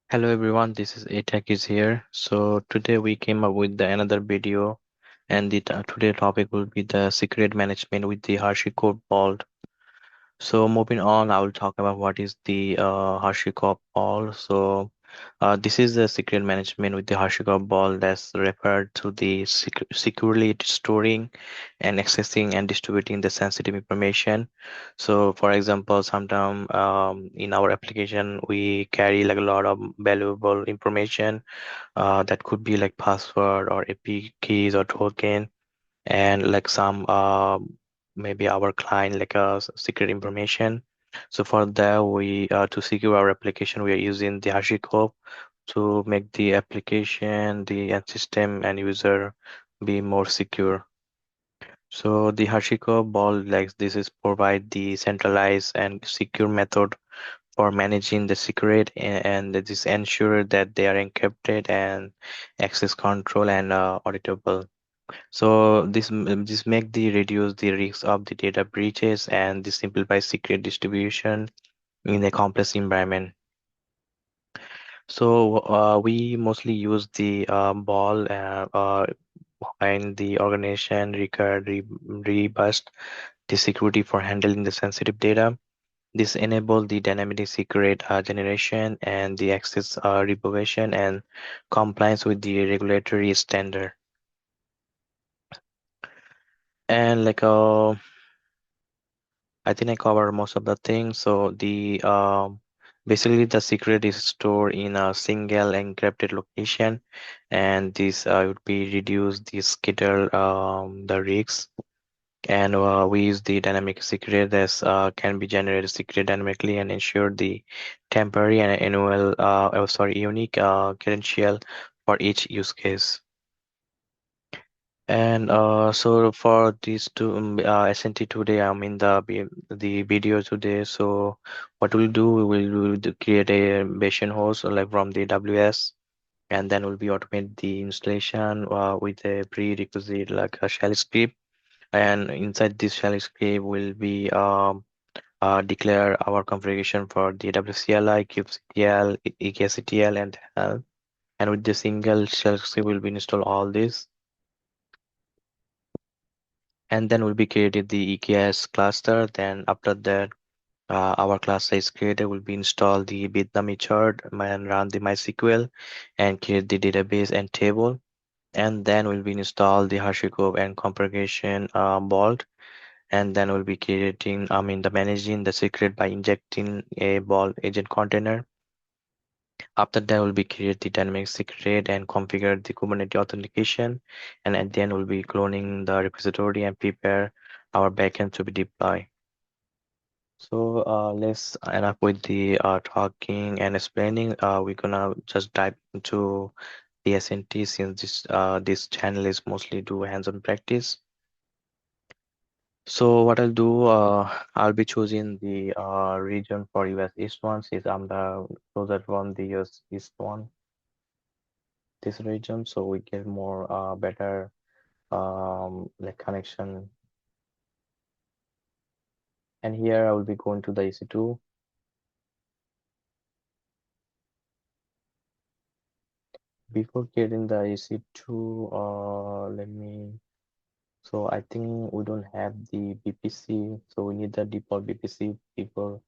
Hello everyone, this is ATech is here. So today we came up with another video, and today topic will be the secret management with the Hashicorp Vault. So moving on, I will talk about what is the Hashicorp Vault. This is the secret management with the Hashicorp Vault that's referred to the securely storing and accessing and distributing the sensitive information. So, for example, sometimes in our application we carry like a lot of valuable information that could be like password or AP keys or token, and like some maybe our client like secret information. So for that we to secure our application we are using the HashiCorp to make the application, the end system and user be more secure. So the HashiCorp ball like this is provide the centralized and secure method for managing the secret, and this ensure that they are encrypted and access control and auditable. So this make the reduce the risk of the data breaches, and this simplifies secret distribution in a complex environment. So we mostly use the ball and the organization required robust the security for handling the sensitive data. This enable the dynamic secret generation and the access revocation and compliance with the regulatory standard. And like I think I covered most of the things. So the basically the secret is stored in a single encrypted location, and this would be reduce the skitter the risks. And we use the dynamic secret that can be generated secret dynamically and ensure the temporary and annual unique credential for each use case. And so for these two SNT today, I'm in the video today. So what we'll do, we will create a Bayesian host like from the AWS, and then we'll be automate the installation with a prerequisite like a shell script. And inside this shell script will be declare our configuration for the AWS CLI, kubectl, EKS and help. And with the single shell script, we'll be install all this. And then we'll be created the EKS cluster. Then after that, our cluster is created. Will be install the bitnami chart and run the MySQL and create the database and table. And then we'll be install the HashiCorp and configuration vault. And then we'll be creating, the managing the secret by injecting a vault agent container. After that, we'll be create the dynamic secret and configure the Kubernetes authentication. And at the end, we'll be cloning the repository and prepare our backend to be deployed. So let's end up with the talking and explaining. We're gonna just dive into the SNT since this channel is mostly do hands-on practice. So what I'll do, I'll be choosing the region for US East one since I'm the closer from the US East one, this region, so we get more better like connection. And here I will be going to the EC2. Before getting the EC2, let me. So I think we don't have the BPC, so we need the default BPC before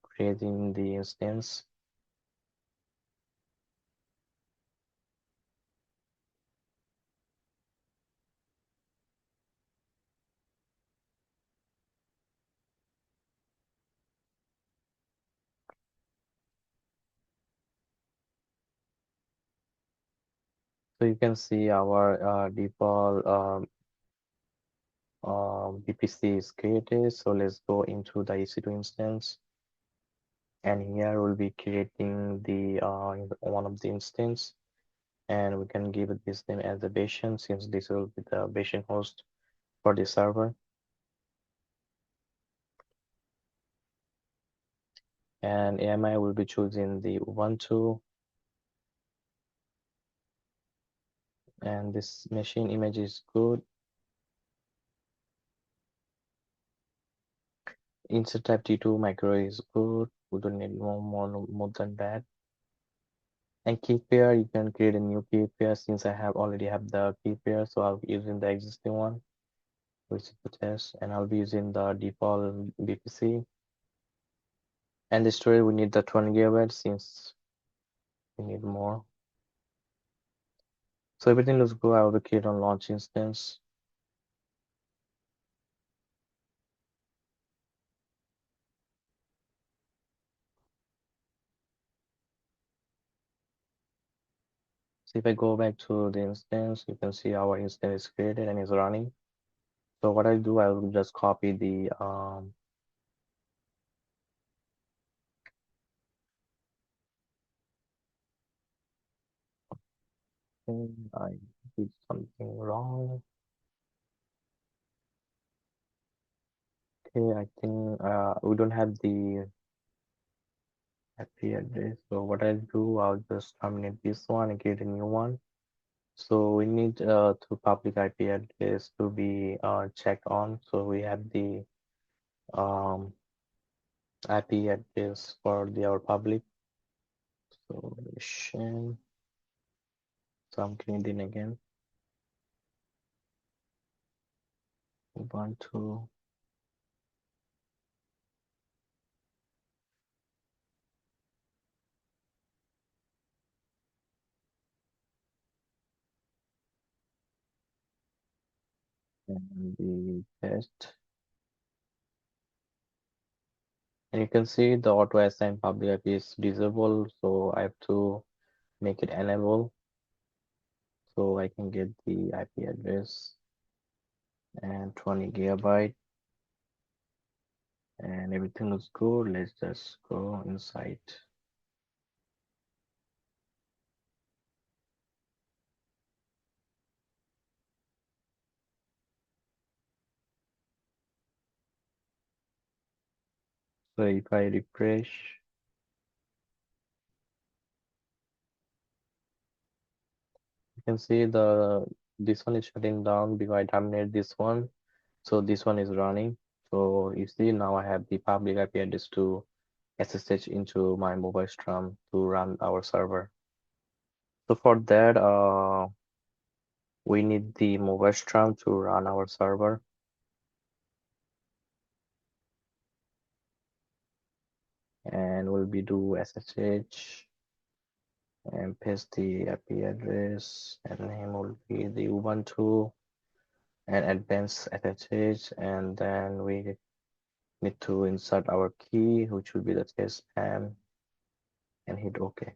creating the instance. So you can see our default BPC is created. So let's go into the EC2 instance, and here we'll be creating the one of the instance, and we can give it this name as a Bayesian since this will be the Bayesian host for the server. And AMI will be choosing the Ubuntu, and this machine image is good. Insert type T2 micro is good. We don't need more than that. And key pair, you can create a new key pair. Since I have already have the key pair, so I'll be using the existing one, which is the test, and I'll be using the default VPC. And the storage, we need the 20 gigabytes since we need more. So everything looks good. I will create on launch instance. So if I go back to the instance, you can see our instance is created and is running. So what I do, I will just copy the I did something wrong. Okay, I think we don't have the IP address. So what I'll do, I'll just terminate this one and create a new one. So we need to public IP address to be checked on. So we have the um, IP address for our public. So mission. So I'm creating again. Ubuntu. And the test. And you can see the auto assign public IP is disabled, so I have to make it enable so I can get the IP address and 20 gigabyte, and everything looks good. Let's just go inside. So if I refresh, you can see this one is shutting down because I terminated this one. So this one is running. So you see now I have the public IP address to SSH into my mobile strum to run our server. So for that, we need the mobile strum to run our server. And we'll be do SSH and paste the IP address, and name will be the Ubuntu and advanced SSH, and then we need to insert our key, which will be the test spam, and hit OK.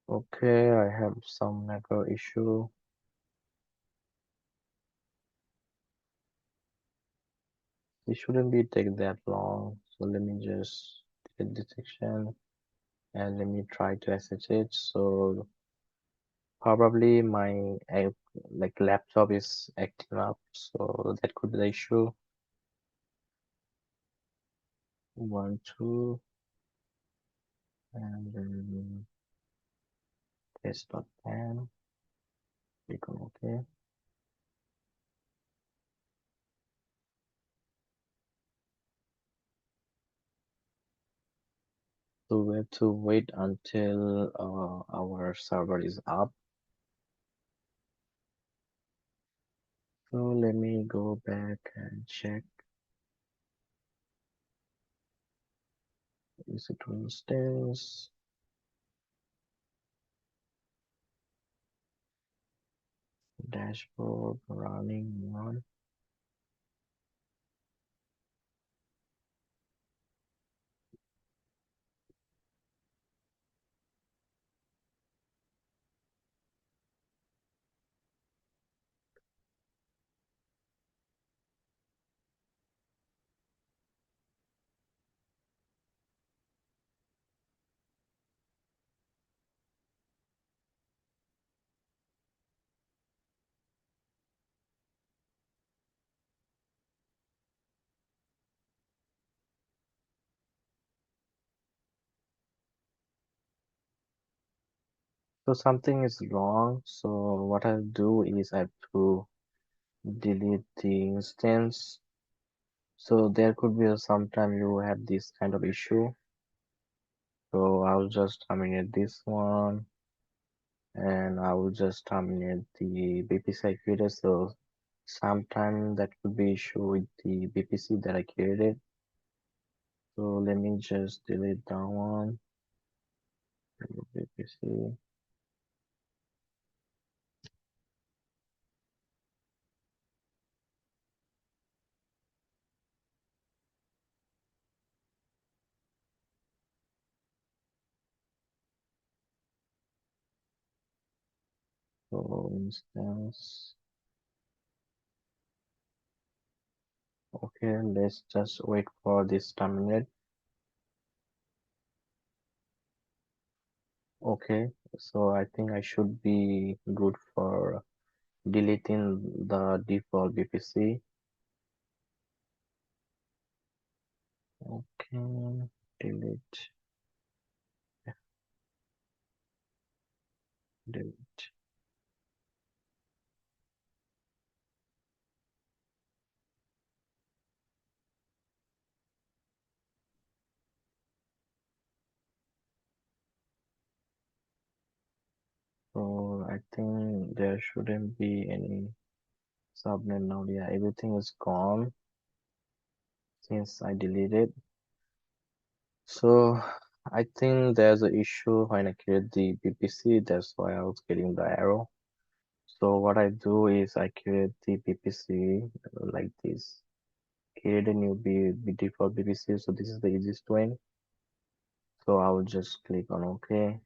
Okay, I have some network issue. It shouldn't be take that long. So let me just delete this section and let me try to SSH. So probably my like laptop is acting up, so that could be the issue. 1, 2, and then test.pam. Click on OK. So we have to wait until our server is up. So let me go back and check. Is it instance? Dashboard running one. So something is wrong. So what I'll do is I have to delete the instance. So there could be sometime you have this kind of issue. So I'll just terminate this one and I will just terminate the BPC I created. So sometime that could be issue with the BPC that I created. So let me just delete that one. BPC. So instance. Okay, let's just wait for this terminate. Okay, so I think I should be good for deleting the default BPC. Okay, delete, delete. So I think there shouldn't be any subnet now. Yeah, everything is gone since I deleted. So I think there's an issue when I create the BPC. That's why I was getting the error. So what I do is I create the BPC like this. Create a new default BPC. So this is the easiest way. So I will just click on OK.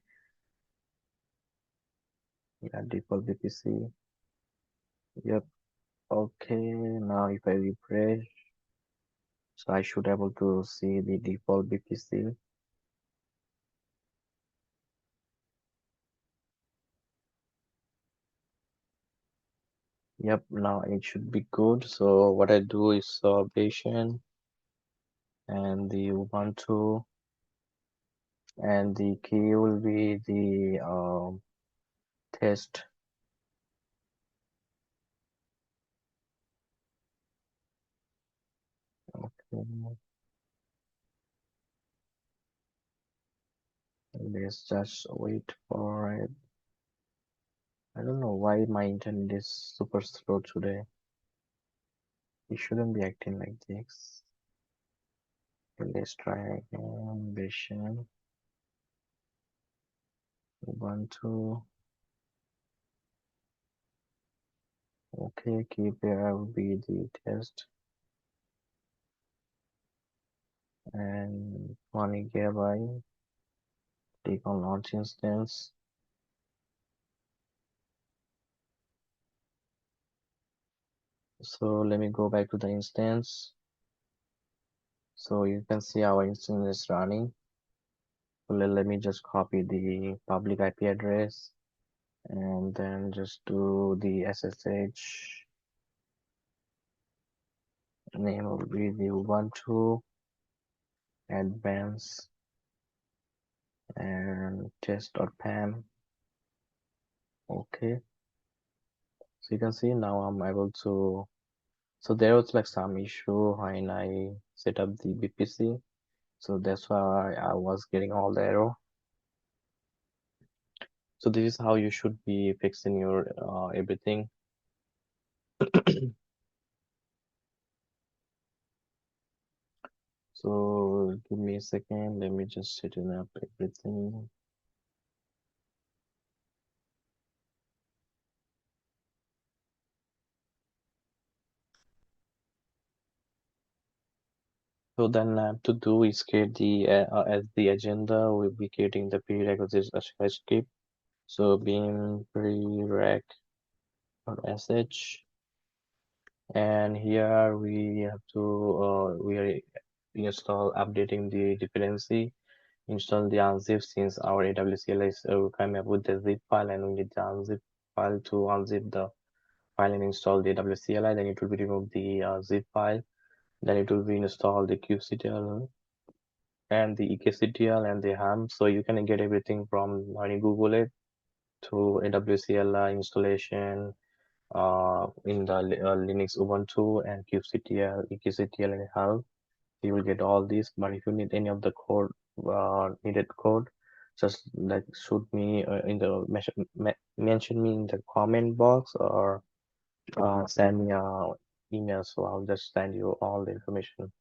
Yeah, default BPC. Yep. Okay. Now if I refresh, so I should able to see the default BPC. Yep. Now it should be good. So what I do is salvation and the Ubuntu, and the key will be the test. Okay. Let's just wait for it. I don't know why my internet is super slow today. It shouldn't be acting like this. Okay, let's try again. Vision, Ubuntu. Okay, keep here will be the test and 20 GB. Click on launch instance. So let me go back to the instance. So you can see our instance is running. So let me just copy the public IP address and then just do the SSH. Name will be the Ubuntu advanced and test.pam. Okay, so you can see now I'm able to. So there was like some issue when I set up the BPC, so that's why I was getting all the error. So this is how you should be fixing your everything. So give me a second, let me just setting up everything. So then I have to do is create the as the agenda, we'll be creating the prerequisites script. So beam prereq sh, and here we have to we are install updating the dependency, install the unzip since our AWS CLI is coming up with the zip file, and we need the unzip file to unzip the file and install the AWS CLI. Then it will be remove the zip file. Then it will be install the kubectl and the EKCTL and the ham. So you can get everything from when you Google it. to AWS CLI installation in the Linux Ubuntu and kubectl, EKSCTL and help. You will get all these. But if you need any of the code, needed code, just like shoot me in the mention me in the comment box or send me a email. So I'll just send you all the information.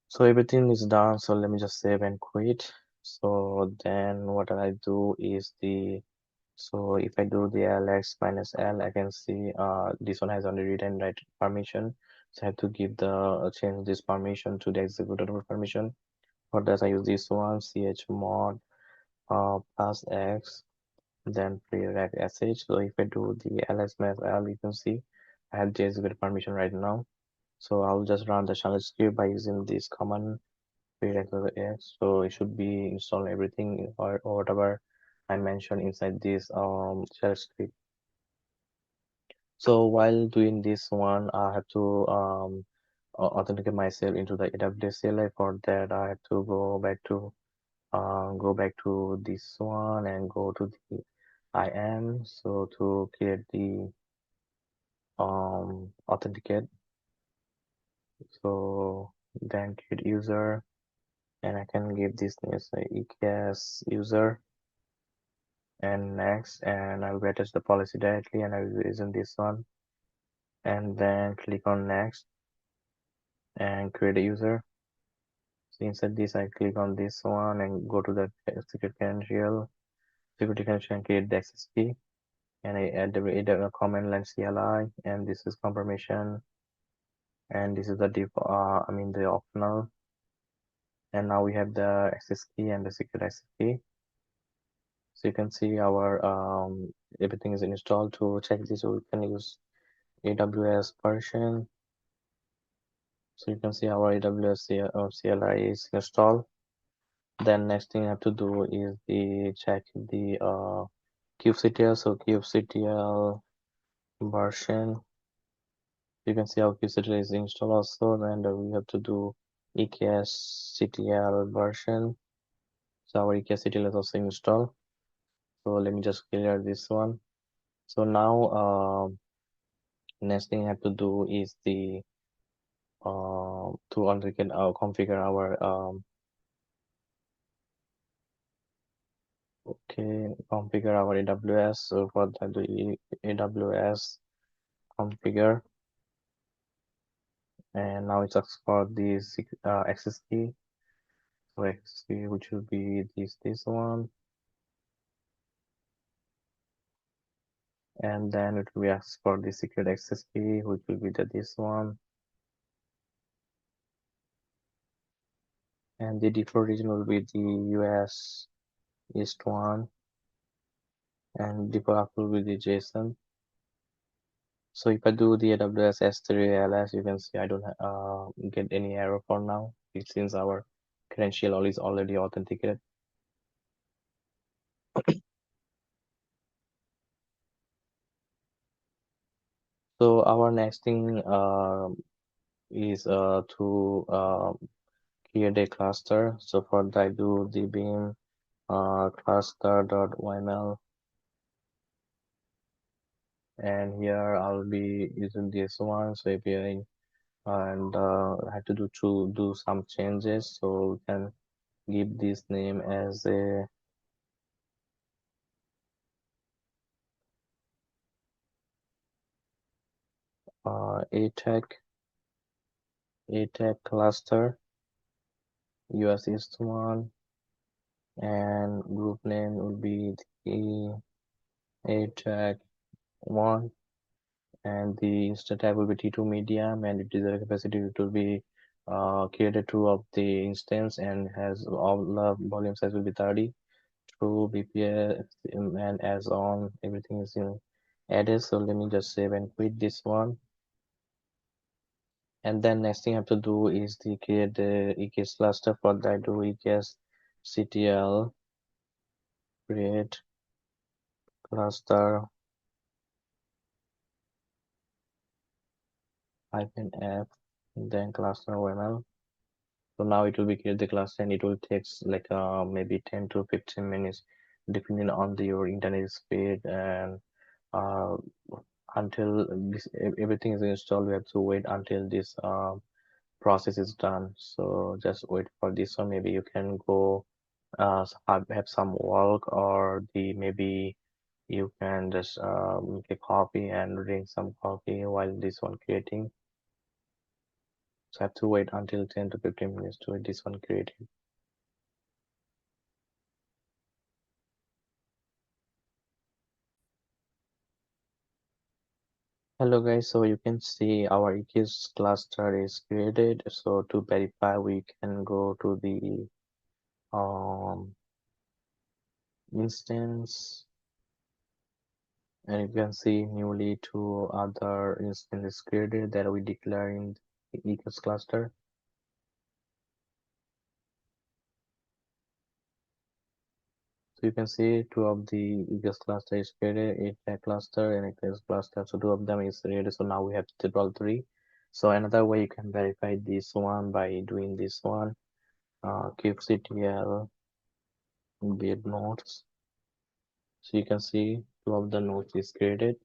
So everything is done. So let me just save and quit. So then what I do is so if I do the ls minus l, I can see this one has only read and write permission. So I have to give the change this permission to the executable permission. For that, I use this one chmod plus x, then prereq sh. So if I do the ls minus l, you can see I have the executable permission right now. So I'll just run the shell script by using this command prereq x. So it should be install everything or whatever I mentioned inside this shell script. So while doing this one, I have to authenticate myself into the AWS CLI. For that, I have to go back to this one and go to the IAM. So to create the authenticate, so then create user, and I can give this name as EKS user and next, and I will attach the policy directly, and I will use in this one, and then click on next and create a user. So inside this, I click on this one and go to the security credential and create the access key. And I add the command line CLI, and this is confirmation, and this is the the optional. And now we have the access key and the secret access key. So you can see our everything is installed. To check this, we can use AWS version. So you can see our AWS CLI is installed. Then next thing I have to do is the check the kubectl. So kubectl version. You can see our kubectl is installed also, and we have to do EKS version. So our EKS is also installed. So let me just clear this one. So now next thing I have to do is the to configure our configure our AWS. So for that, the AWS configure, and now it asks for the access key. So access key, which will be this one, and then it will be asked for the secret access key, which will be this one, and the default region will be the US East one, and default will be the JSON. So if I do the AWS S3 ALS, you can see I don't get any error for now, since our credential is already authenticated. So our next thing is to create a cluster. So for that, I do the beam cluster.yml, and here I'll be using this one. So API, and I have to do some changes. So we can give this name as a ATech cluster US East one, and group name will be the ATech one, and the instance type will be T2 medium, and it is the capacity it will be created true of the instance, and has all the volume size will be 30, true BPS, and as on everything is in added. So let me just save and quit this one. And then next thing I have to do is create the EKS cluster. For that, I do EKS CTL create cluster -f, then cluster OML. So now it will be create the cluster, and it will take like maybe 10 to 15 minutes depending on your internet speed, and uh, until everything is installed, we have to wait until this process is done. So just wait for this one. Maybe you can go have some work, or the maybe you can just make a coffee and drink some coffee while this one creating. So I have to wait until 10 to 15 minutes to get this one created. Hello guys, so you can see our EKS cluster is created. So to verify, we can go to the instance, and you can see newly two other instances created that we declare in the EKS cluster. So you can see two of the EKS cluster is created, ATech cluster and EKS cluster. So two of them is created. So now we have total three. So another way you can verify this one by doing this one, kubectl build nodes. So you can see two of the nodes is created.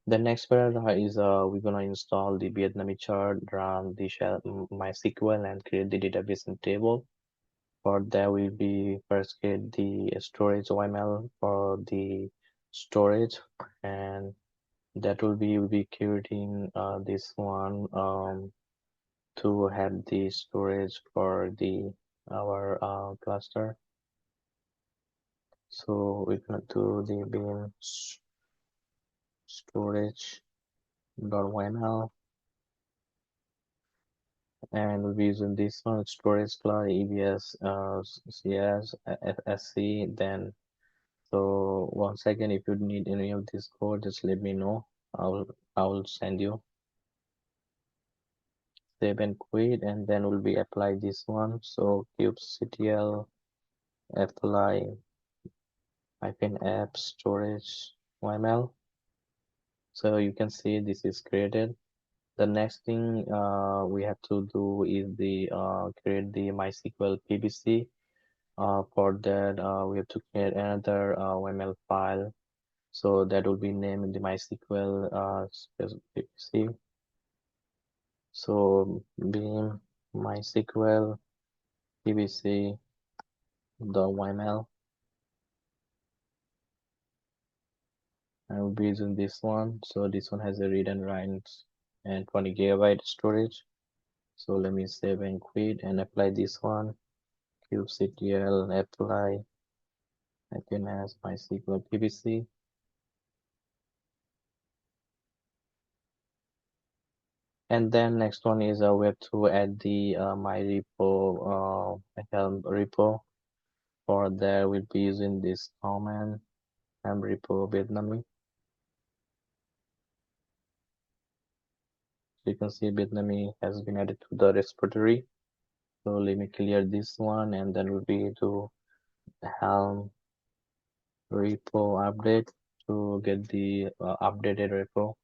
The next paragraph is we're gonna install the Vietnamese chart, run the shell MySQL, and create the database and table. For that, we'll be first create the storage YML for the storage, and that will be we'll be creating this one to have the storage for the our cluster. So we're gonna do the bin storage.yml, and we'll be using this one, storage cloud EBS CS FSC. Then so one second, if you need any of this code, just let me know. I will send you. Save and quit, and then we'll be apply this one. So kubectl apply -app storage YML. So you can see this is created. The next thing we have to do is the create the MySQL PBC. For that, we have to create another YML file. So that will be named the MySQL PBC. So beam MySQL PBC the YML. I will be using this one. So this one has a read and write and 20 GB storage. So let me save and quit and apply this one. kubectl apply again as MySQL PBC. And then next one is we have to add the my repo Helm repo. For that, we'll be using this command Helm repo Vietnamese. So you can see Vietnamese has been added to the repository. So let me clear this one, and then we'll be to Helm repo update to get the updated repo.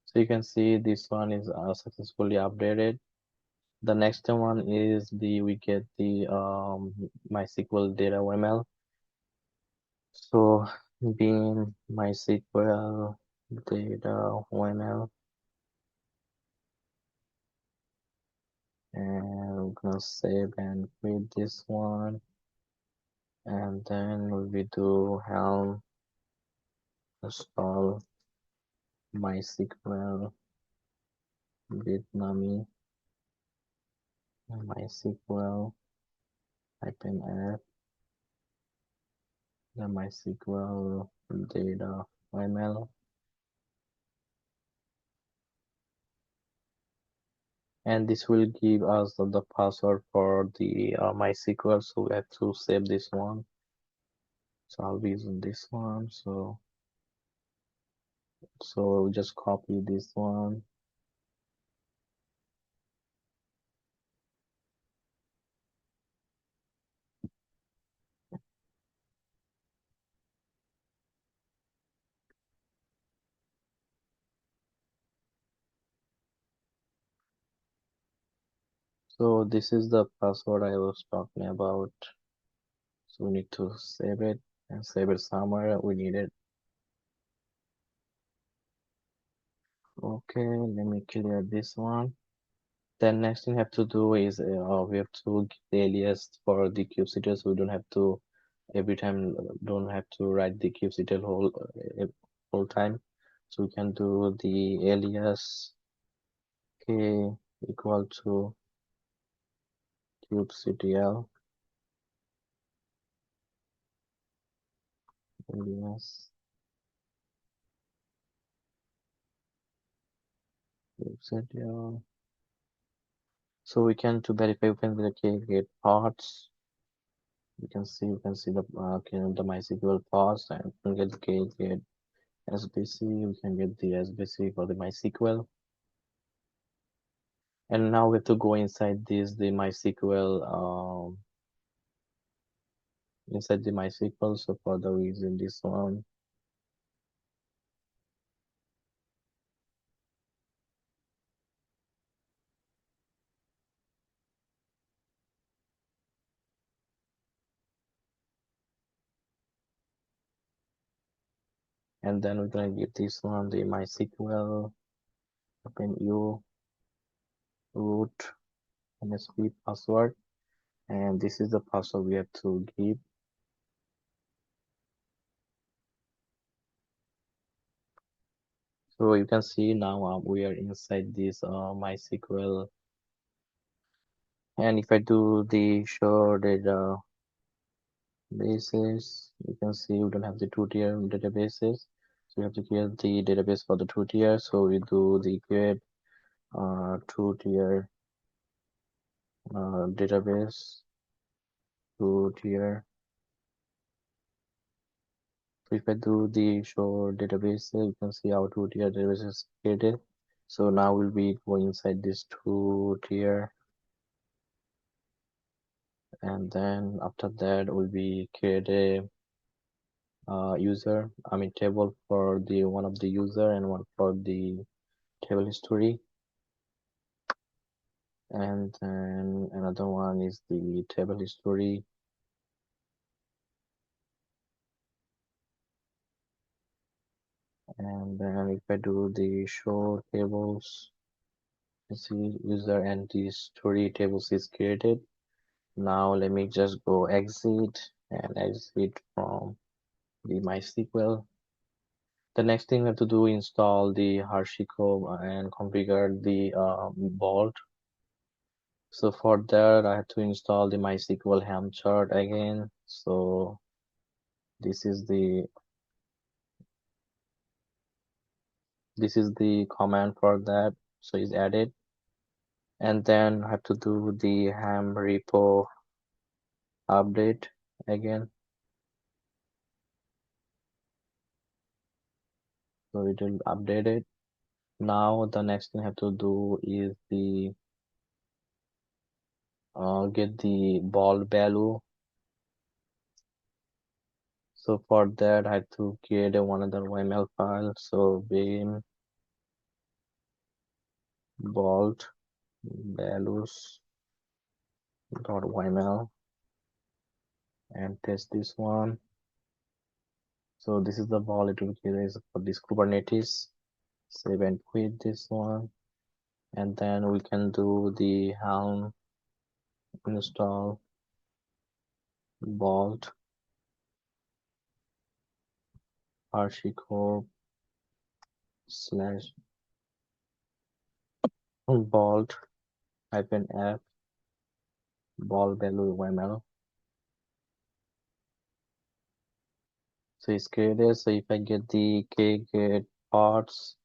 So you can see this one is successfully updated. The next one is we get the MySQL data YML. So being MySQL data YML, and we're gonna save and quit this one, and then we do Helm install MySQL Vietnamese MySQL -app, the MySQL data YML, and this will give us the password for the MySQL. So we have to save this one. So I'll be using this one. So just copy this one. So this is the password I was talking about. So we need to save it and save it somewhere. We need it. Okay, let me clear this one. Then next thing we have to do is we have to give the alias for the kubectl, so we don't have to every time don't have to write the kubectl whole time. So we can do the alias k equal to kubectl alias kubectl. So we can to verify we can get parts. We can see the the MySQL parts, and we can get SBC. We can get the SBC for the MySQL. And now we have to go inside the MySQL inside the MySQL. So for the reason this one, and then we're gonna give this one the MySQL open u root MSP password, and this is the password we have to give. So you can see now we are inside this MySQL, and if I do the show data bases, you can see we don't have the two-tier databases, so we have to create the database for the two-tier. So we do the create two-tier database, two-tier. So if I do the show database, you can see our two-tier database is created. So now we'll be going inside this two-tier, and then after that we'll be create a table for the one of the user and one for the table history, and then another one is the table history, and then if I do the show tables, you see user and the story tables is created. Now let me just go exit and exit from the MySQL. The next thing we have to do is install the Hashicorp and configure the Vault. So for that, I have to install the MySQL Helm chart again. So this is the command for that. So it's added, and then I have to do the ham repo update again. So it will update it. Now the next thing I have to do is the get the ball value. So for that, I have to create one other YML file. So beam vault values .yml and test this one. So this is the vault it will create for this Kubernetes. Save and quit this one, and then we can do the helm install vault Hashicorp slash vault -f vault value YML. So it's created. So if I get the get parts,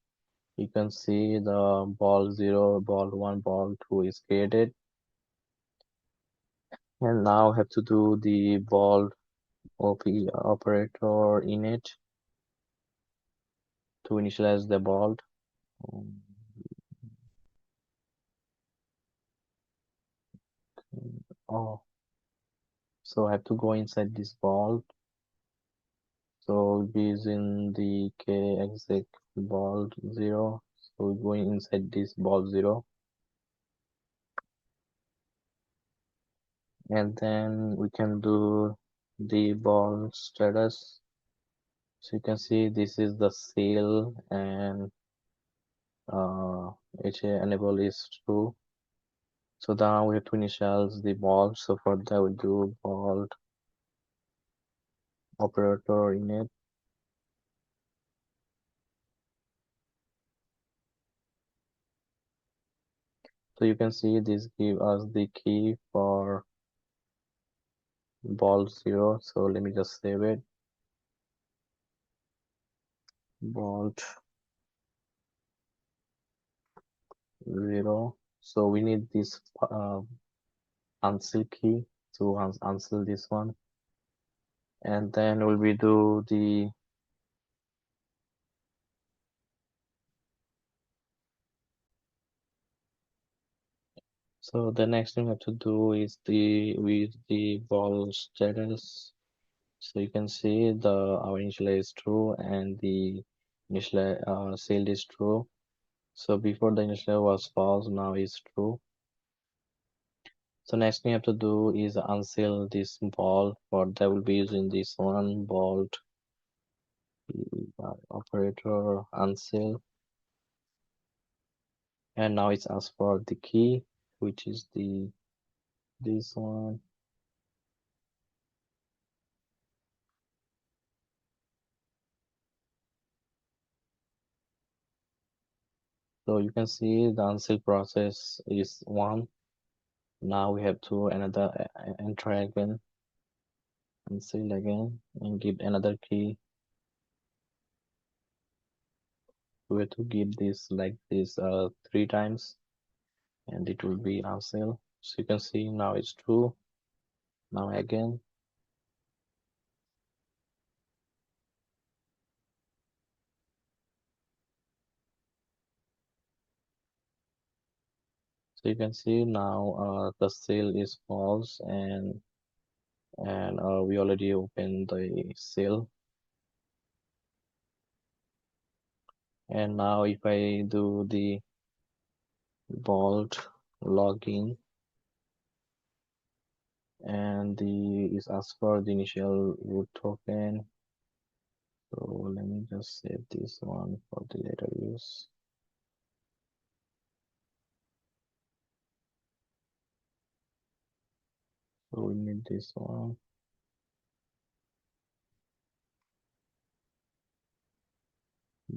you can see the ball 0, ball 1, ball 2 is created. And now I have to do the ball OP operator init to initialize the ball. Oh, so I have to go inside this vault. So we'll be using the kexec vault 0. So we're going inside this vault 0. and then we can do the ball status. So you can see this is the seal, and it enable is true. So now we have to initialize the ball. So for that we do ball operator init. So you can see this give us the key for ball 0. So let me just save it. Bolt 0. So we need this unseal key to unseal this one, and then will we do the so the next thing we have to do is with the ball status. So you can see our initial is true and the initial sealed is true. So before the initial was false, now it's true. So next thing you have to do is unseal this ball. For that will be using this one bolt operator unseal, and now it's asked for the key, which is this one. So you can see the unseal process is 1. Now we have to enter again, unseal again, and give another key. We have to give this like this 3 times, and it will be unseal. So you can see now it's true. Now again. So you can see now the seal is false, and we already opened the seal. And now if I do the vault login, and the is asked for the initial root token. So let me just save this one for the later use. So we need this one.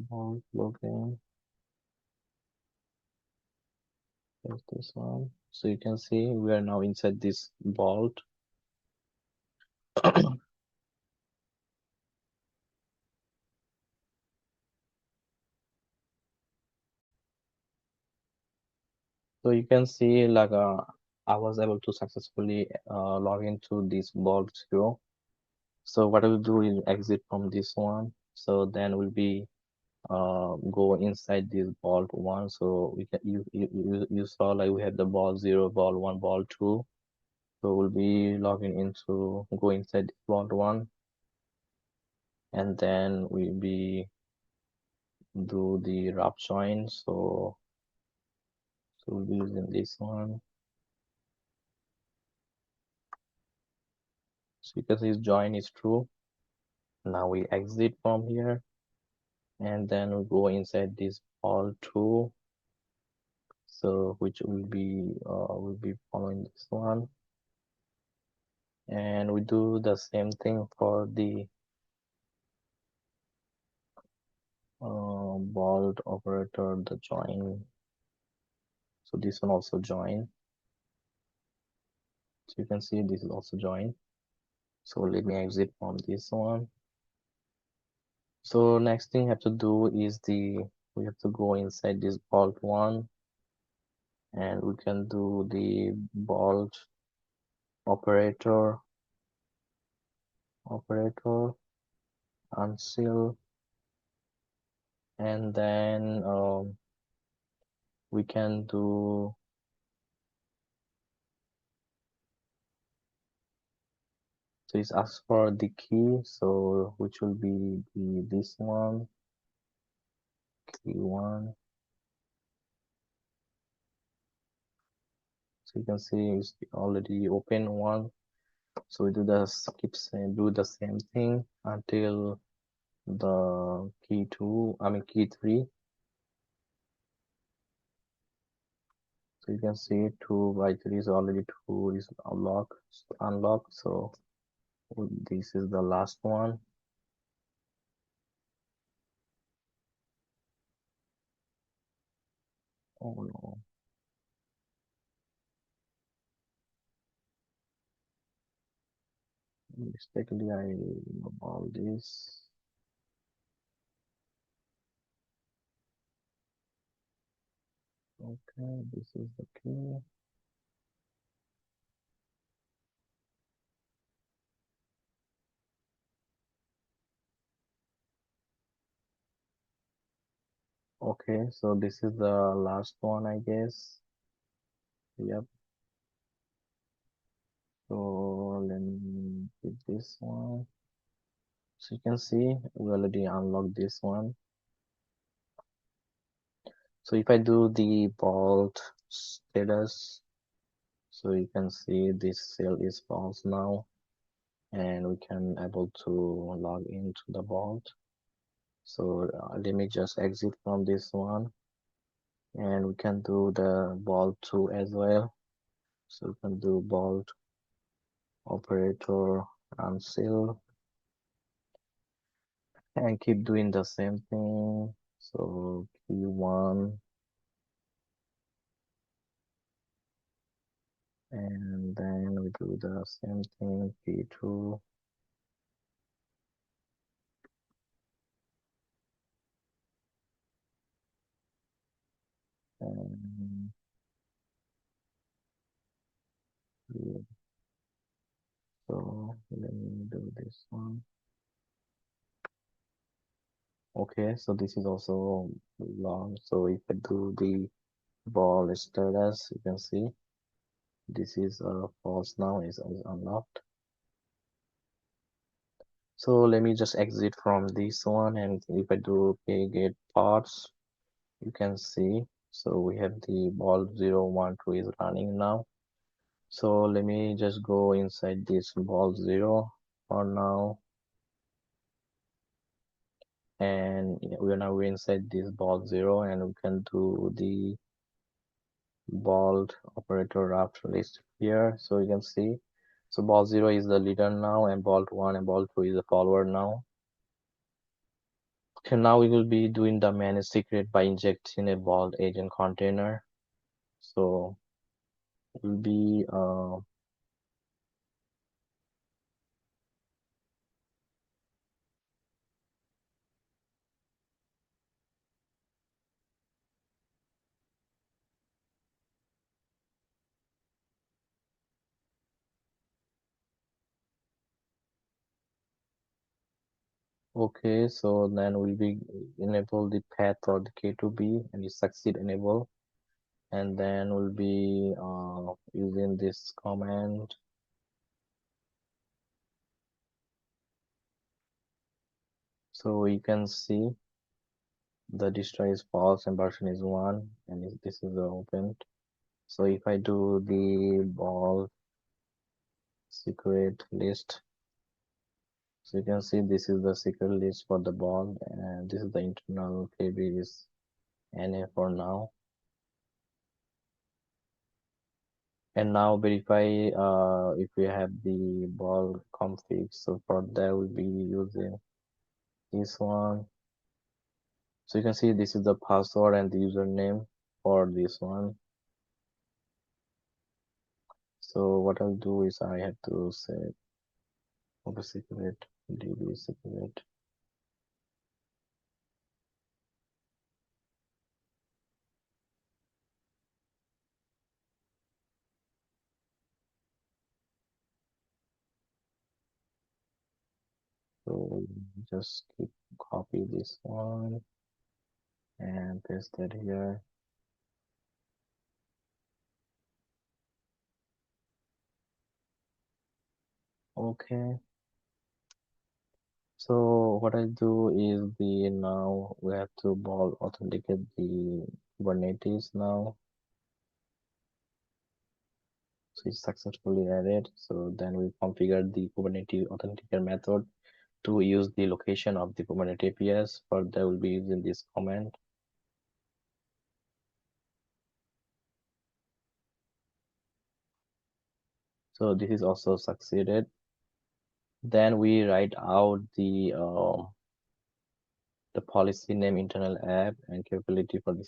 Vault login. There's this one. So you can see we are now inside this vault. So you can see like I was able to successfully log into this vault 0. So what I will do is exit from this one. So then we'll be go inside this vault 1. So we can you saw like we have the ball 0, ball 1, ball 2. So we'll be logging into go inside vault 1, and then we'll be do the wrap join. So we'll be using this one. So because his join is true, now we exit from here, and then we go inside this vault 2. So which will be following this one, and we do the same thing for the vault operator, the join. So this one also join. So you can see this is also join. So let me exit from this one. So next thing you have to do is we have to go inside this vault 1, and we can do the vault operator unseal, and then we can do so it's asked for the key, so which will be this one, key 1. So you can see it's already open one. So we do the do the same thing until the key 3. So you can see 2 by 3 is already 2 is unlocked. So this is the last one. Oh no. Mistakenly I remove all this. Okay, this is the key. Okay, so this is the last one, I guess. Yep. So let me pick this one. So you can see we already unlocked this one. So if I do the vault status, so you can see this cell is false now, and we can able to log into the vault. So let me just exit from this one, and we can do the vault 2 as well. So we can do vault operator unseal and keep doing the same thing. So key 1, and then we do the same thing key 2. And yeah, so let me do this one. Okay, so this is also long. So if I do the ball status, you can see this is false now, is unlocked. So let me just exit from this one, and if I do get parts, you can see. So we have the ball 0, 1, 2 is running now. So let me just go inside this ball 0 for now. And we are now inside this ball 0, and we can do the vault operator raft list here. So you can see, so ball 0 is the leader now, and vault 1 and vault 2 is the follower now. Okay, now we will be doing the manage secret by injecting a vault agent container. So it will be okay, so then we'll be enable the path for the K2B, and you succeed enable, and then we'll be using this command. So you can see the distro is false and version is 1, and this is opened. So if I do the ball secret list, so you can see this is the secret list for the ball, and this is the internal KB is NA for now. And now verify if we have the ball config. So for that we'll be using this one. So you can see this is the password and the username for this one. So what I'll do is I have to say over secret db secret. So just copy this one and paste that here. Okay. So what I do is now we have to authenticate the Kubernetes now. So it's successfully added. So then we configure the Kubernetes authenticator method to use the location of the Kubernetes APS. Further, we'll be using this command. So this is also succeeded. Then we write out the policy name, internal app, and capability for the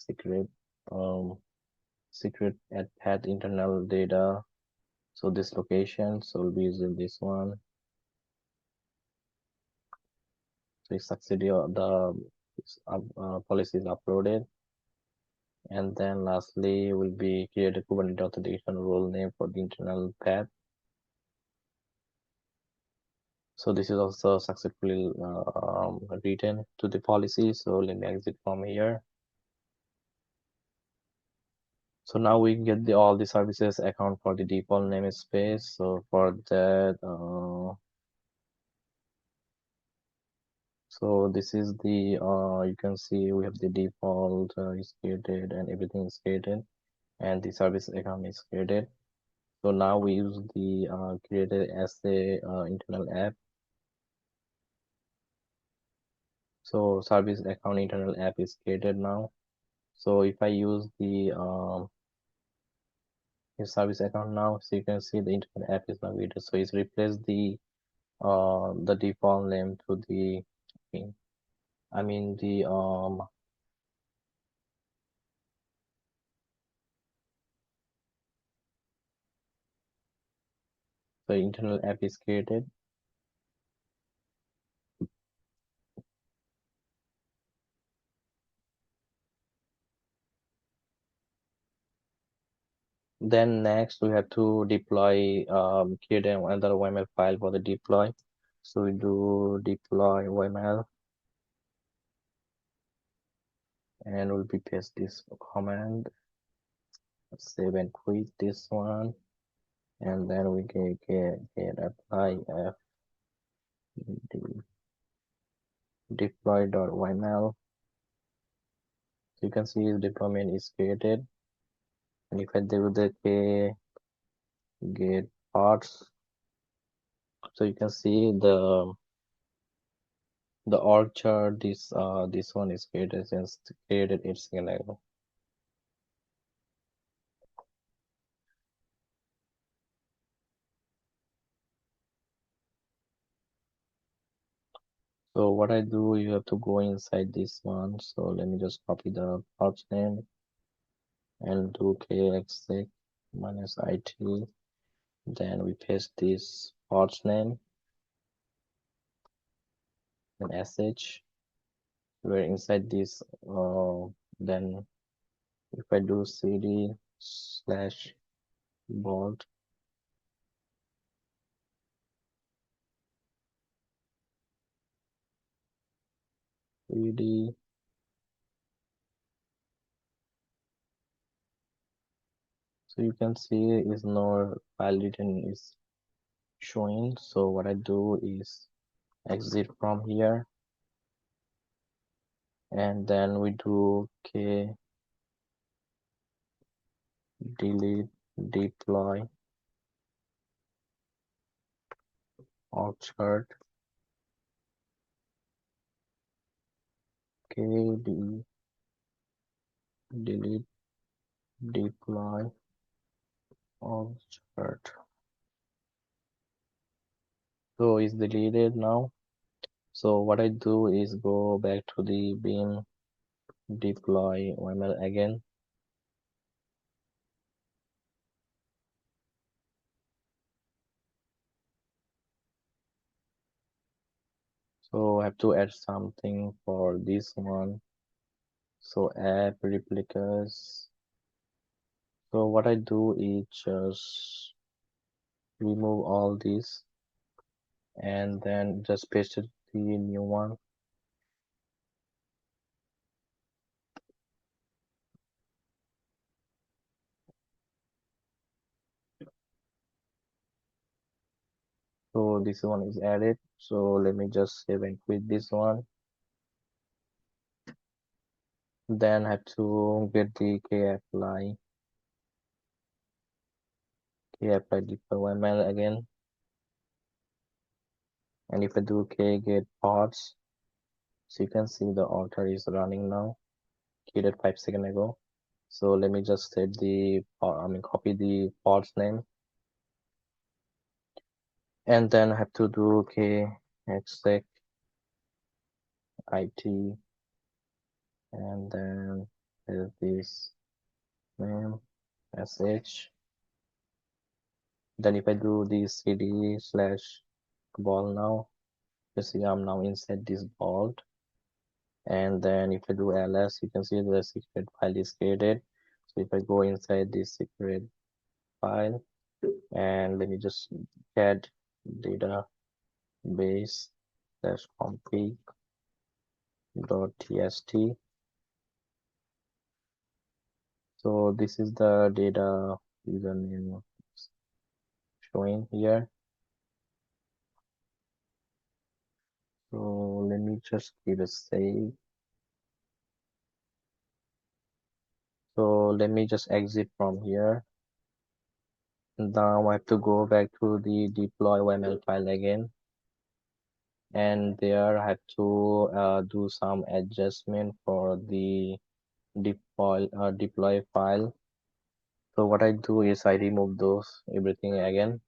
secret at path internal data. So this location, so we'll be using this one. So it's succeeded. The policy is uploaded. And then lastly, will be create a Kubernetes authentication role name for the internal path. So this is also successfully written to the policy. So let me exit from here. So now we get all the services account for the default namespace. So for that, so this is the you can see we have the default is created and everything is created, and the service account is created. So now we use the created as a internal app. So service account internal app is created now. So if I use the service account now, so you can see the internal app is now created. So it's replaced the default name to the I mean the internal app is created. Then next we have to deploy create another YML file for the deploy. So we do deploy YML and we'll be paste this command, save and quit this one, and then we get apply f deploy.yml. So you can see the deployment is created, and if I do the get parts, so you can see the org chart. This one is created since created its level. So what I do, you have to go inside this one. So let me just copy the parts name and do kxx minus it. Then we paste this parts name and sh. We're inside this. Then if I do cd/bolt, cd, so you can see is no file written is showing. So what I do is exit from here, and then we do k delete deploy orchard kd delete deploy orchard. So it's deleted now. So what I do is go back to the bin deploy YML again. So I have to add something for this one. So app replicas. So what I do is just remove all these and then just paste it the new one. So this one is added. So let me just save and quit this one. Then I have to get the apply deploy YML again. And if I do get pods, so you can see the altar is running now, created 5 seconds ago. So let me just set the, copy the pod's name, and then I have to do exec it, and then there's this name sh. Then if I do the cd/ball now, you see I'm now inside this vault. And then if I do ls, you can see the secret file is created. So if I go inside this secret file, and let me just add database-config.txt. So this is the data username showing here. So let me just give a save. So let me just exit from here. Now I have to go back to the deploy YML file again. And there I have to do some adjustment for the deploy file. So what I do is I remove everything again.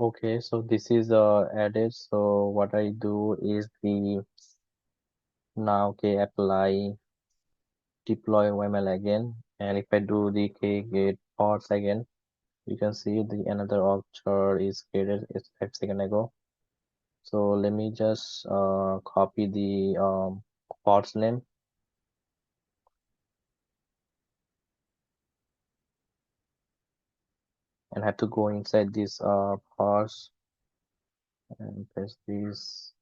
Okay, so this is added. So what I do is the now apply deploy YML again, and if I do the get pods again, you can see the another orchard is created 5 seconds ago. So let me just copy the pods name, and have to go inside this pods and paste this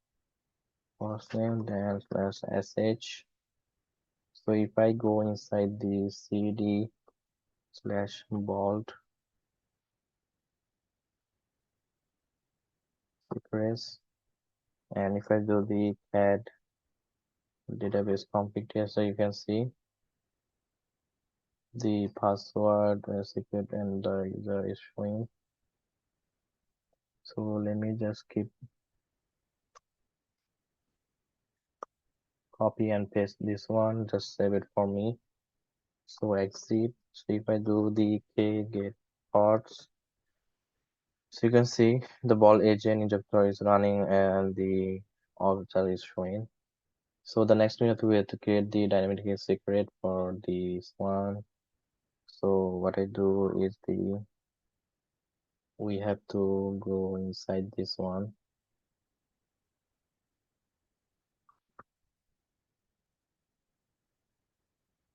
pods name, then /sh. So if I go inside the cd/vault secrets, and if I do the add database config here, so you can see the password, secret, and the user is showing. So let me just keep copy and paste this one, just save it for me. So exit. So if I do the get parts, so you can see the ball agent injector is running and the altar is showing. So the next we have to create the dynamic key secret for this one. So what I do is we have to go inside this one,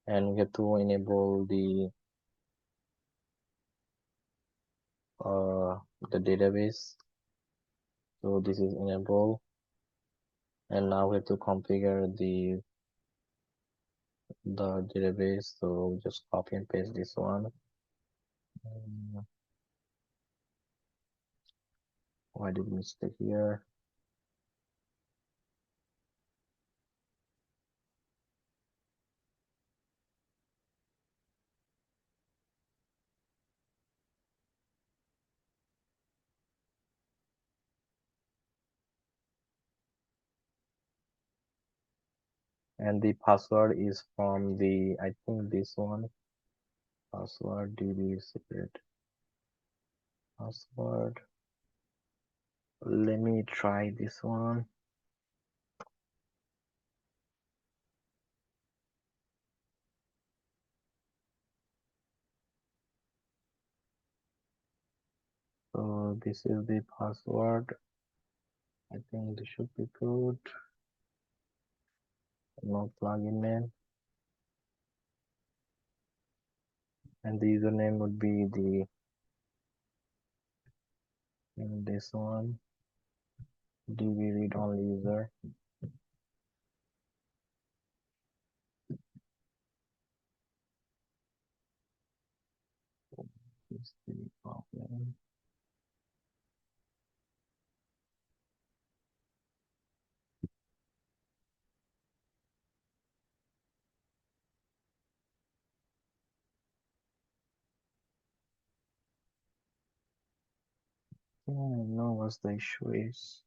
and we have to enable the database. So this is enable, and now we have to configure the database. So just copy and paste this one. Why did mistake here? And the password is from I think this one, password db secret password. Let me try this one. So this is the password. I think this should be good. No plugin name, and the username would be the And this one, db read only user. Is the problem. I don't know what the issue is.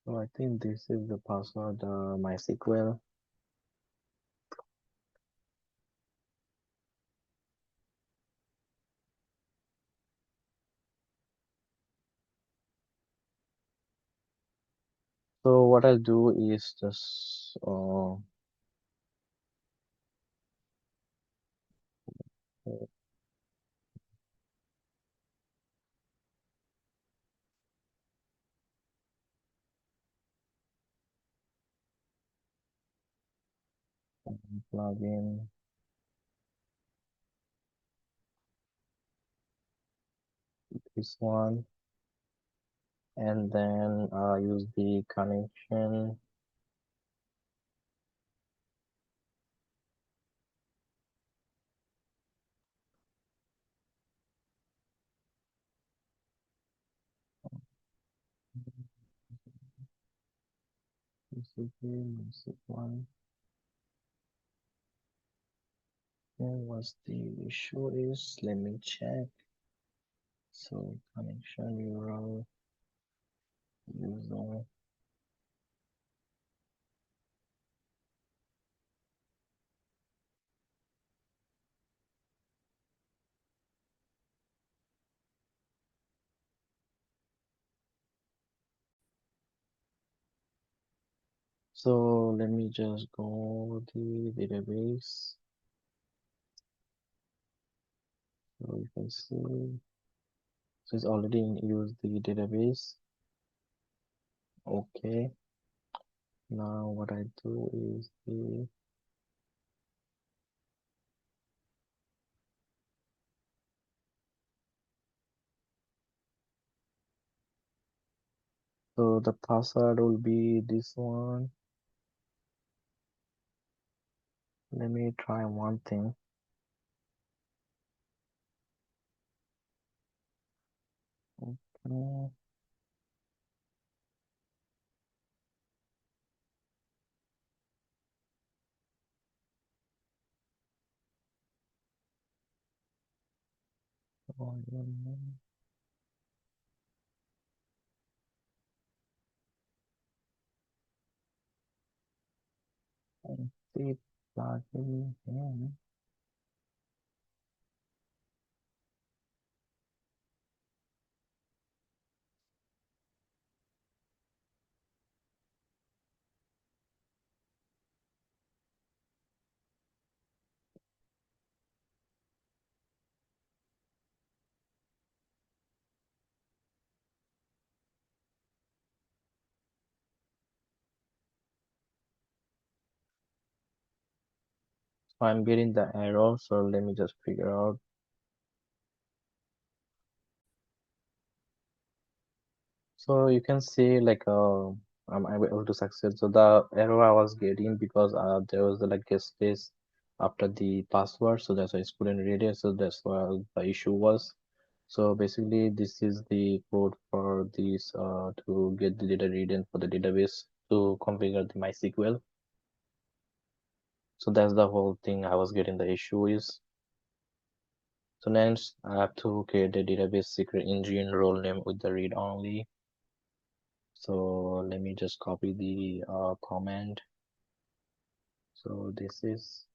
So I think this is the password, MySQL. So what I'll do is just plug in this one, and then use the connection. This is one. And what's the issue is? Let me check. So connection URL user. So let me just go the database. So you can see, so it's already in use the database. Okay. Now what I do is the so the password will be this one. Let me try one thing. Okay. And see plugin here. I'm getting the error, so let me just figure out. So you can see like I'm able to succeed. So the error I was getting because there was the like a space after the password, so that's why I couldn't read it. So that's why the issue was. So basically, this is the code for this to get the data read in for the database to configure the MySQL. So that's the whole thing I was getting the issue is. So next I have to create the database secret engine role name with the read only. So let me just copy the command. So this is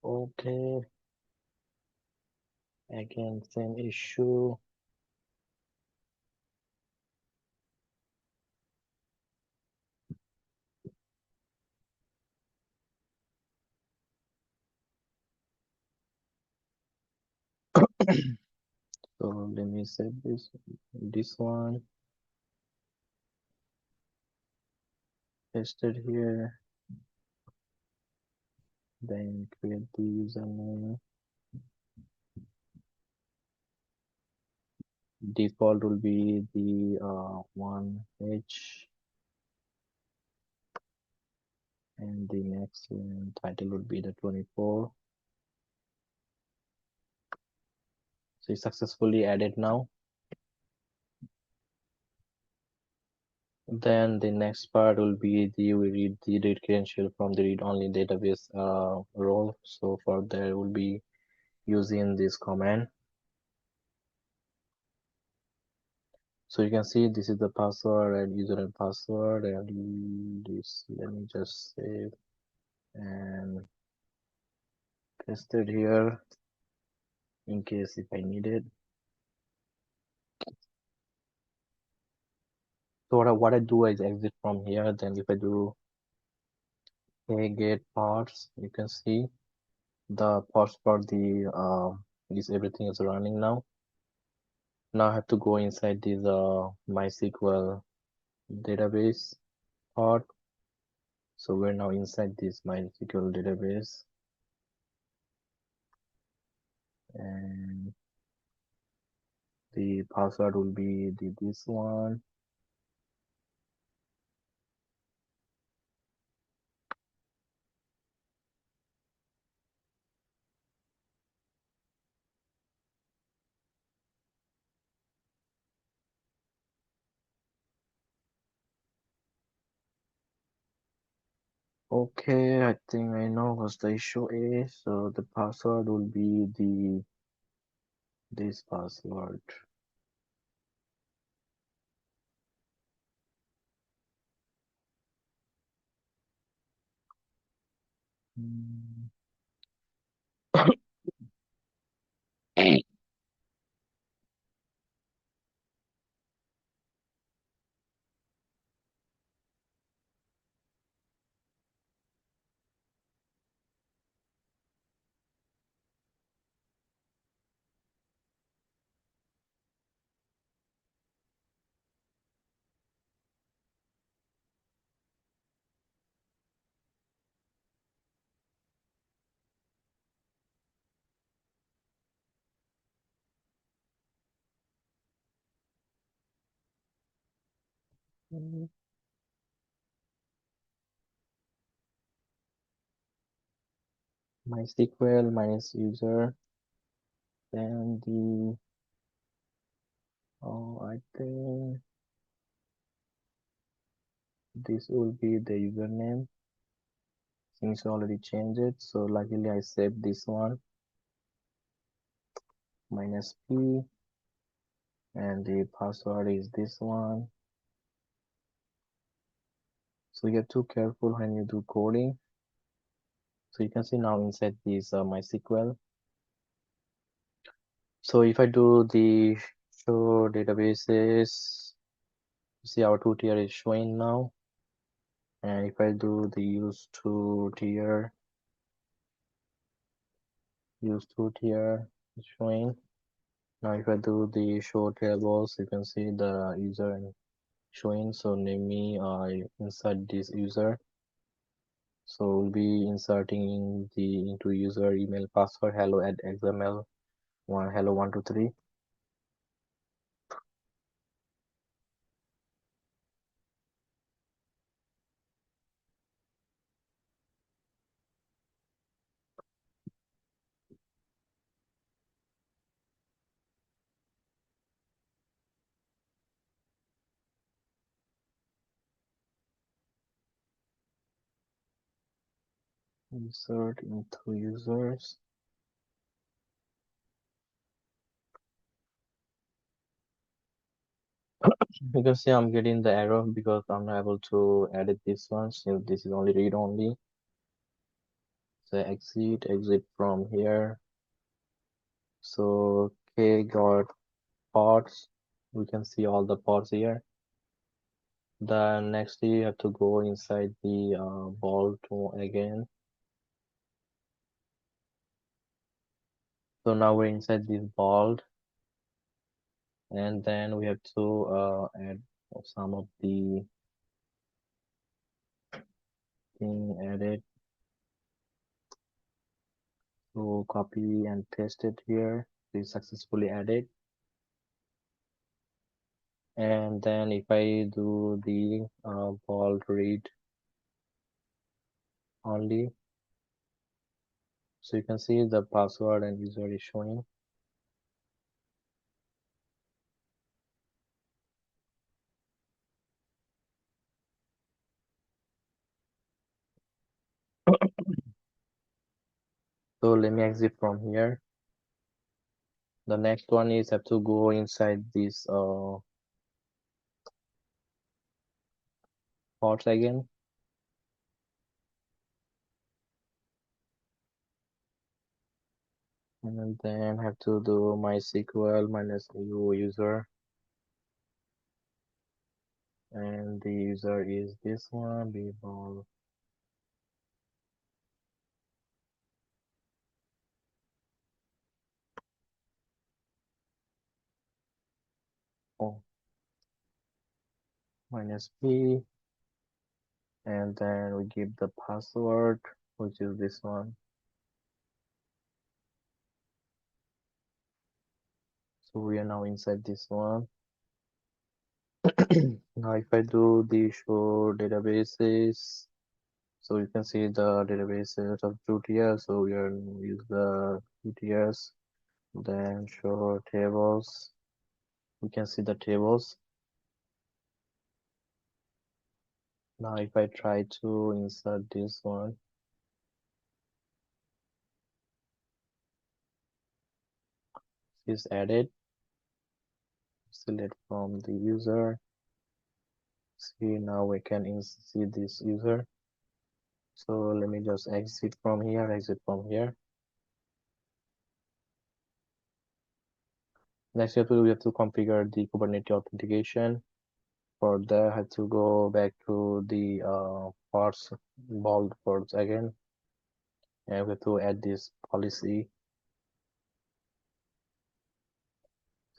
okay. Again, same issue. So let me save this one, paste it here, then create the username. Default will be the 1H, and the next title would be the 24. So it's successfully added now. Then the next part will be we read the read credential from the read-only database role. So for that we'll be using this command. So you can see this is the password and user and password, and this, let me just save and paste it here in case if I need it. So what I do is exit from here. Then if I do get parts, you can see the parts for the everything is running now. Now I have to go inside this MySQL database part. So we're now inside this MySQL database, and the password will be this one. Okay, I think I know what the issue is. So the password will be this password. MySQL minus user, then I think this will be the username since I already changed it. So luckily I saved this one, minus P, and the password is this one. So you have to be careful when you do coding. So you can see now inside this MySQL. So if I do the show databases, see our two tier is showing now. And if I do the use two tier is showing. Now if I do the show tables, you can see the user showing. So name me, I insert this user. So we'll be inserting into user email password hello at XML hello 123. Insert into users. You can see I'm getting the error because I'm not able to edit this one since this is only read only. So exit from here. So K got parts. We can see all the parts here. Then next you have to go inside the vault again. So now we're inside this vault. and then we have to add some of the thing added. So copy and paste it here. It's successfully added. And then if I do the vault read only, so you can see the password and user is showing. So let me exit from here. The next one is have to go inside this pods again. And then have to do MySQL minus new user. And the user is this one, people. Oh, minus P. And then we give the password, which is this one. So we are now inside this one. Now if I do the show databases, so you can see the databases of UTS. So we are use the UTS, then show tables. We can see the tables. Now if I try to insert this one, is added. Select from the user. See, now we can see this user. So let me just exit from here, Next we have to configure the Kubernetes authentication. For that, I have to go back to the parts, bold ports again. And we have to add this policy.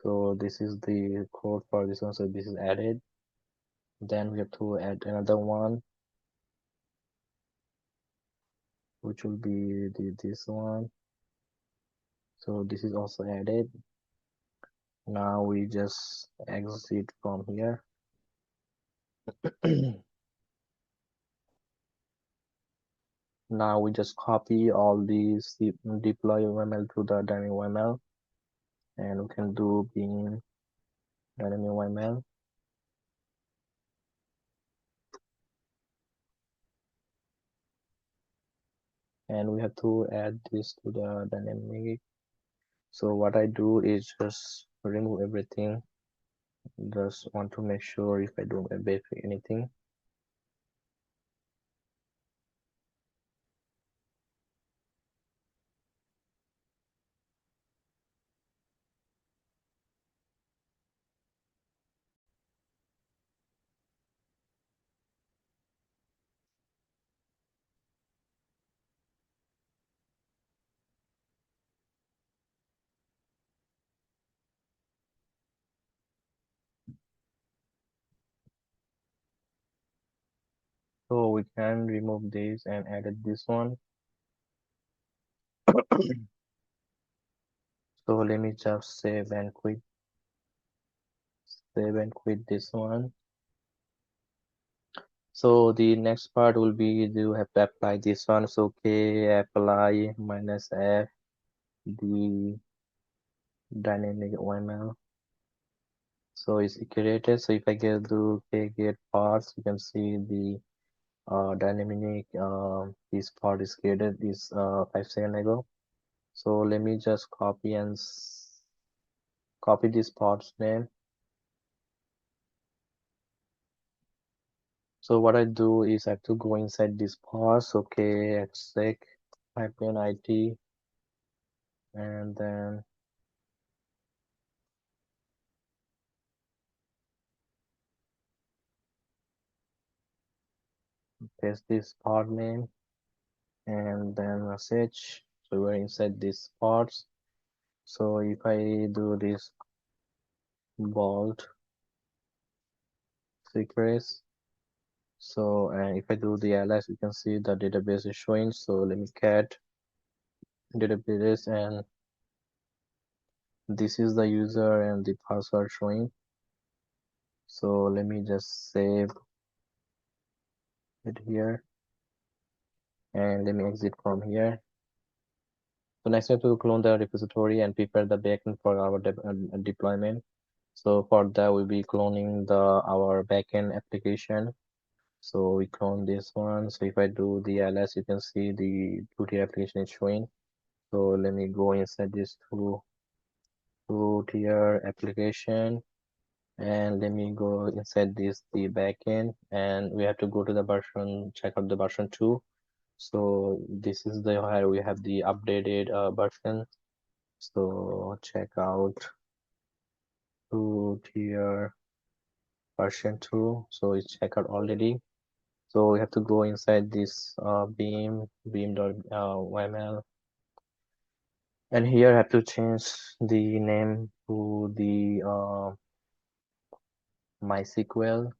So this is the code for this one. So this is added. Then we have to add another one, which will be this one. So this is also added. Now we just exit from here. Now we just copy all these deploy YAML to the dynamic YAML, and we can do being dynamic YAML. And we have to add this to the dynamic. So what I do is just remove everything. Just want to make sure if I don't verify anything. So we can remove this and add this one. So let me just save and quit. Save and quit this one. So the next part will be you have to apply this one. So K apply minus F the dynamic YAML. So it's created. So if I get to K get parts, you can see the dynamic this part is created this 5 seconds ago. So let me just copy and copy this part's name. So what I do is I have to go inside this parts. Okay, exec -it and then paste this part name and then message. So we're inside these parts. So if I do this vault secrets. So, and if I do the ls, you can see the database is showing. So let me cat database, and this is the user and the password showing. So let me just save it here, and let me exit from here. So next we have to clone the repository and prepare the backend for our deployment. So for that we'll be cloning our backend application. So we clone this one. So if I do the ls, you can see the two-tier application is showing. So let me go inside this two-tier application, and let me go inside the backend, and we have to go to the version, check out the version 2. So this is the where we have the updated version. So check out two-tier version 2. So it's checked out already. So we have to go inside this beam.yml, and here I have to change the name to the MySQL,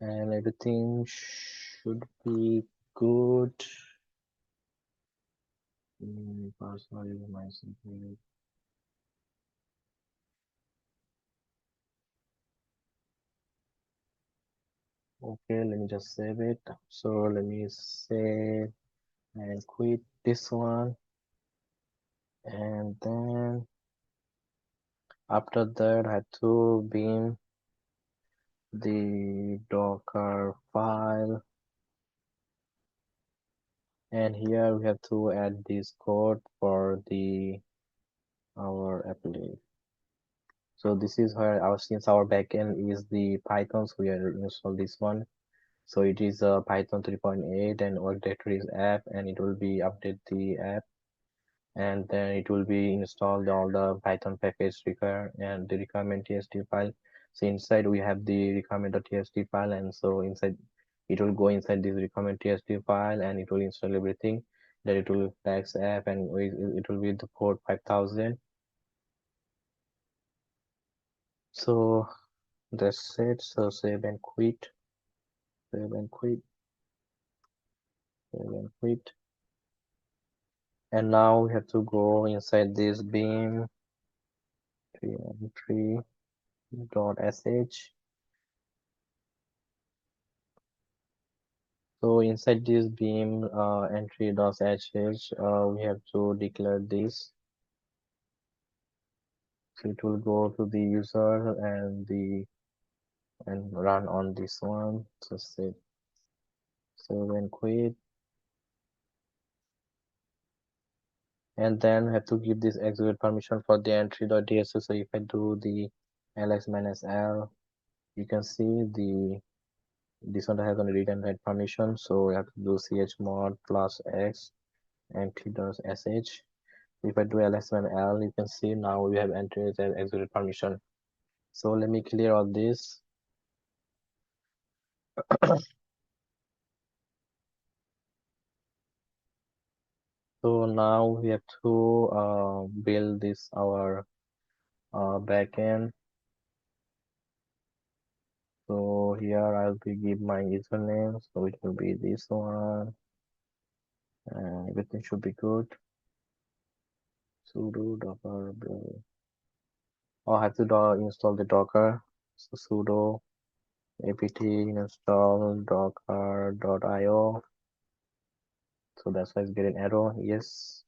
and everything should be good. Password is MySQL. Okay, let me just save it. So let me save and quit this one, and then after that I have to beam the Docker file, and here we have to add this code for our application. So this is where since our backend is the Python, so we are install this one. So it is a Python 3.8, and work directory is app, and it will be update the app, and then it will be installed all the Python package require and the requirement tst file. So inside we have the requirement.txt file, and so inside it will go inside this requirement txt file, and it will install everything. Then it will flags app, and it will be the port 5000. So that's it. So save and quit, save and quit, save and quit. And now we have to go inside this beam 3.sh. So inside this beam entry.sh, we have to declare this. So it will go to the user and run on this one. So save and quit. And then we have to give this execute permission for the entry.ds. So if I do the ls-l, you can see this one has only read and write permission. So we have to do chmod +x entry.sh. If I do ls-l, you can see now we have entered the execute permission. So let me clear all this. So now we have to build this our backend. So here I'll give my username, so it will be this one, and everything should be good. Sudo docker build. Oh, I have to install the Docker. So sudo apt install docker.io. So that's why it's getting error. Yes.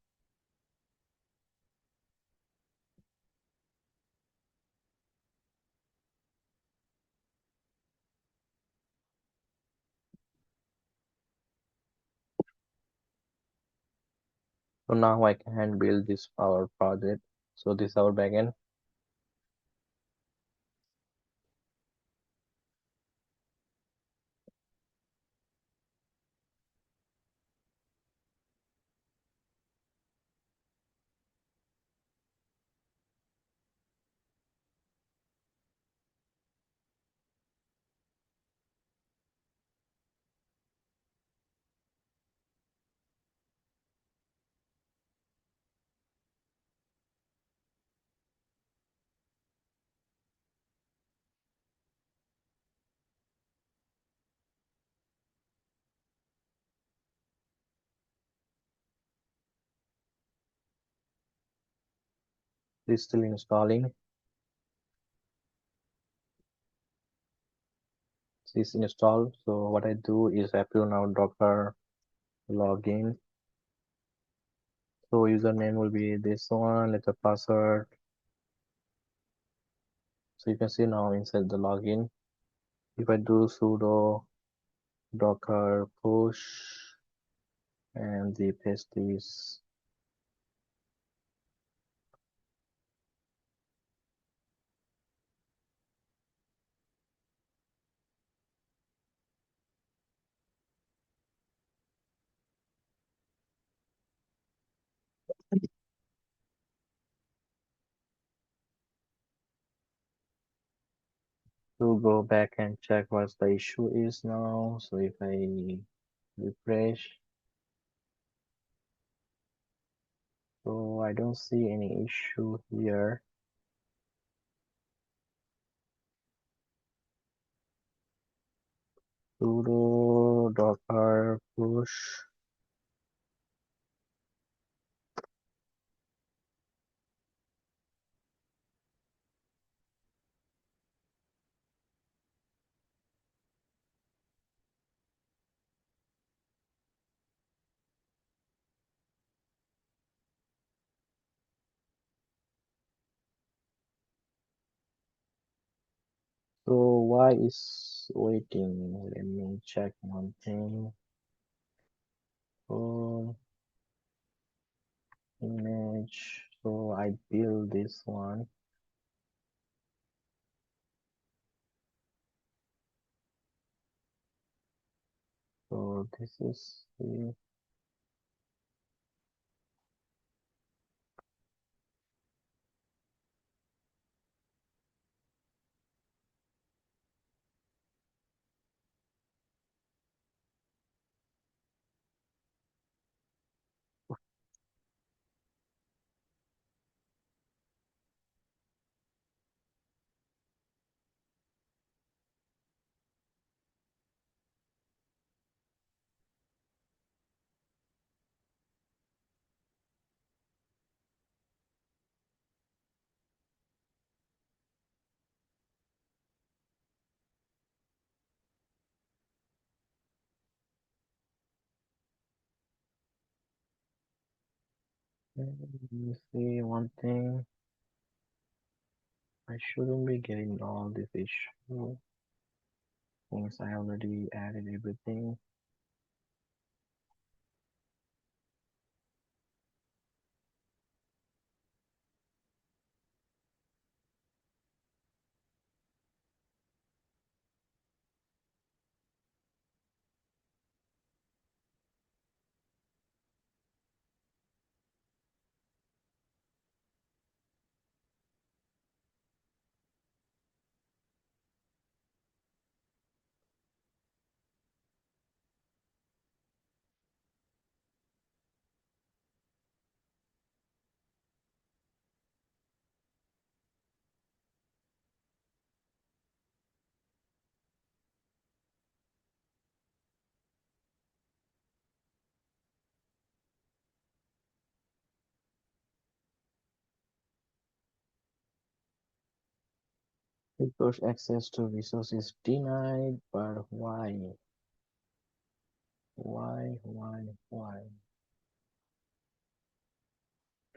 So now I can build this our project. So this is our backend. It's still installing. It's installed. So what I do is I put now Docker login. So username will be this one, let the password. So you can see now inside the login. If I do sudo docker push and the paste this, to go back and check what the issue is now. So if I refresh, so I don't see any issue here. Sudo docker push. So why is waiting? Let me check one thing. Oh, image. So I build this one. So this is the let me see one thing. I shouldn't be getting all this issue since I already added everything. Resource access to resources denied, but why? Why?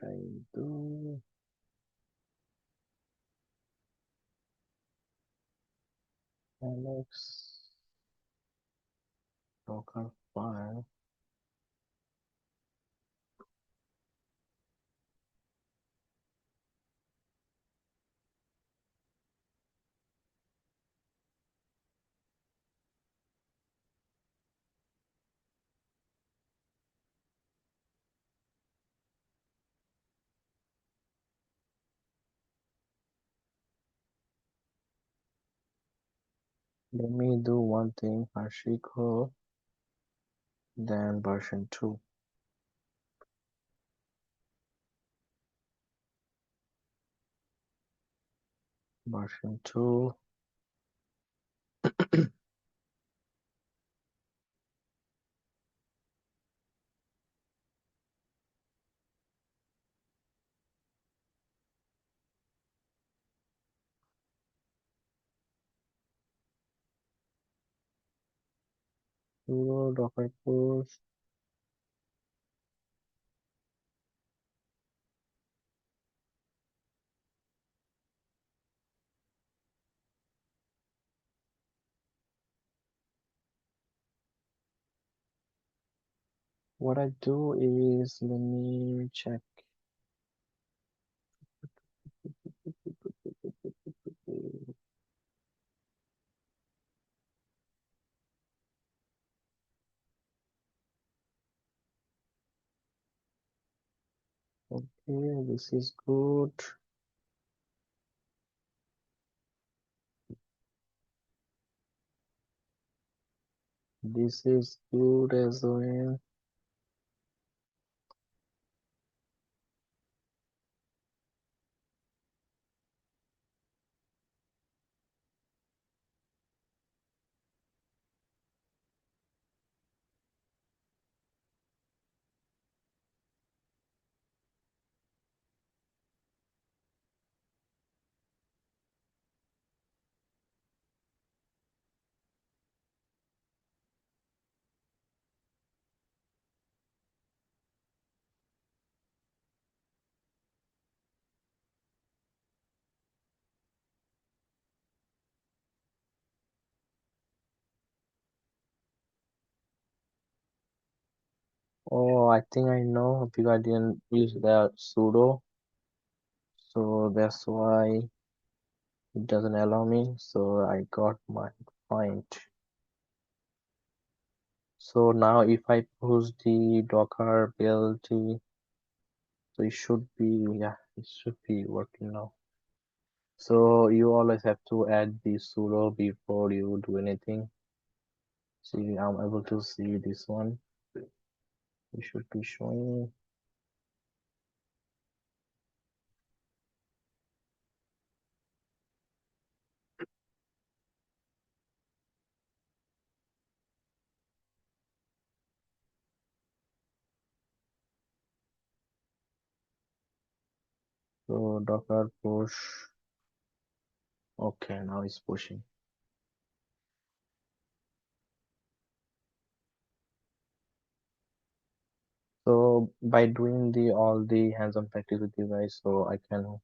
I do Alex Docker file. Let me do one thing, Hashicorp, then version 2. Version 2. sudo docker push. What I do is let me check. Okay, this is good. This is good as well. Oh, I think I know because I didn't use the sudo, so that's why it doesn't allow me. So I got my point. So now if I push the docker build, so it should be, yeah, it should be working now. So you always have to add the sudo before you do anything. See, I'm able to see this one. It should be showing. So docker push. Okay, now it's pushing. So by doing the all the hands-on practice with you guys, so I can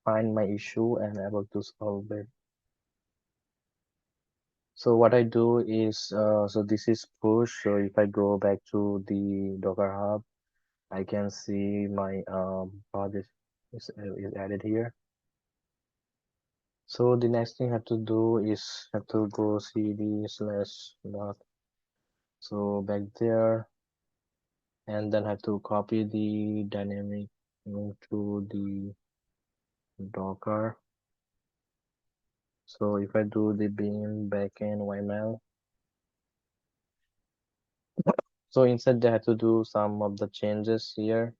find my issue and able to solve it. So what I do is, so this is push. So if I go back to the Docker Hub, I can see my project is added here. So the next thing I have to do is have to go cd/dot. So back there, and then have to copy the dynamic into the Docker. So if I do the beam backend YML, so instead they have to do some of the changes here.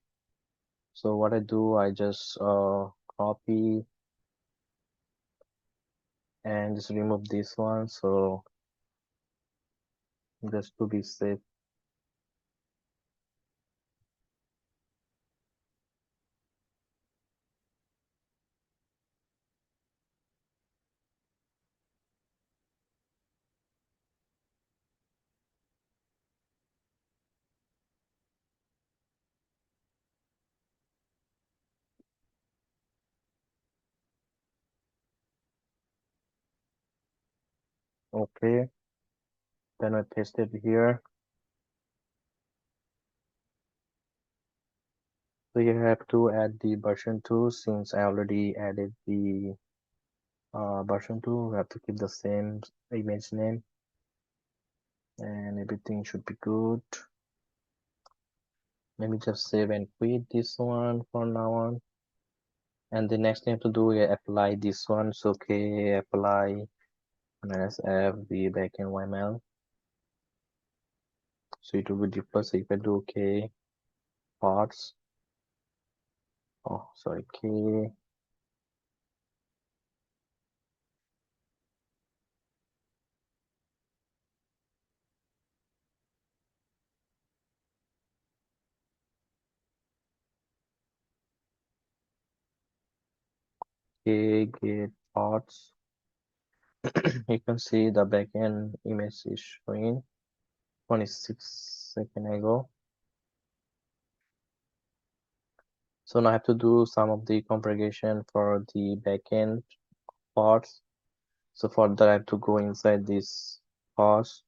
So what I do, I just copy and just remove this one. So just to be safe. Okay, then I paste it here. So you have to add the version 2 since I already added the version 2. We have to keep the same image name and everything should be good. Let me just save and quit this one for now on. And the next thing I have to do is apply this one. So okay, apply NSF the backend YML. So it will be deployed. So if I do okay, parts. Oh, sorry, get parts. You can see the backend image is showing 26 seconds ago. So now I have to do some of the configuration for the backend parts. So for that I have to go inside this parts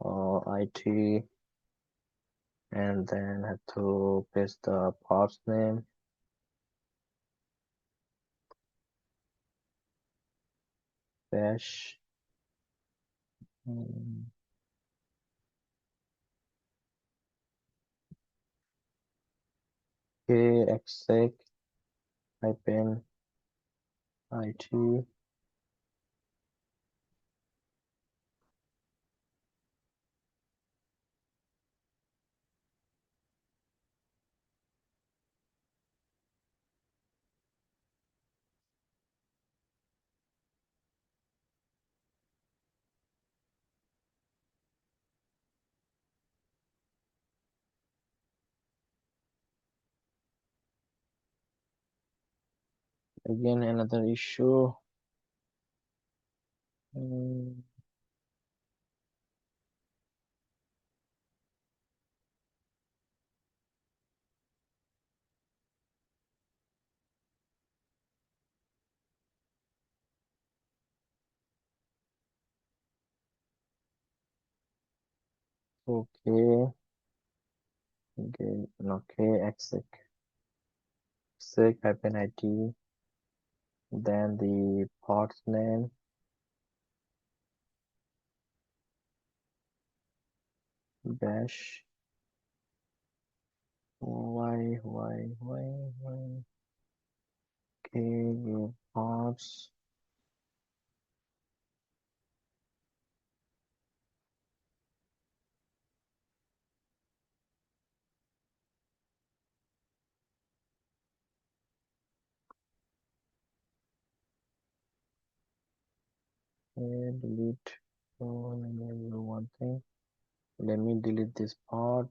IT, and then have to paste the parts name, bash, mm, kexec hyphen IT. Again, another issue. Mm, okay, okay, exec hyphen IT, then the parts name, bash, why, okay, parts, and delete. Oh, let me do one thing. Let me delete this part.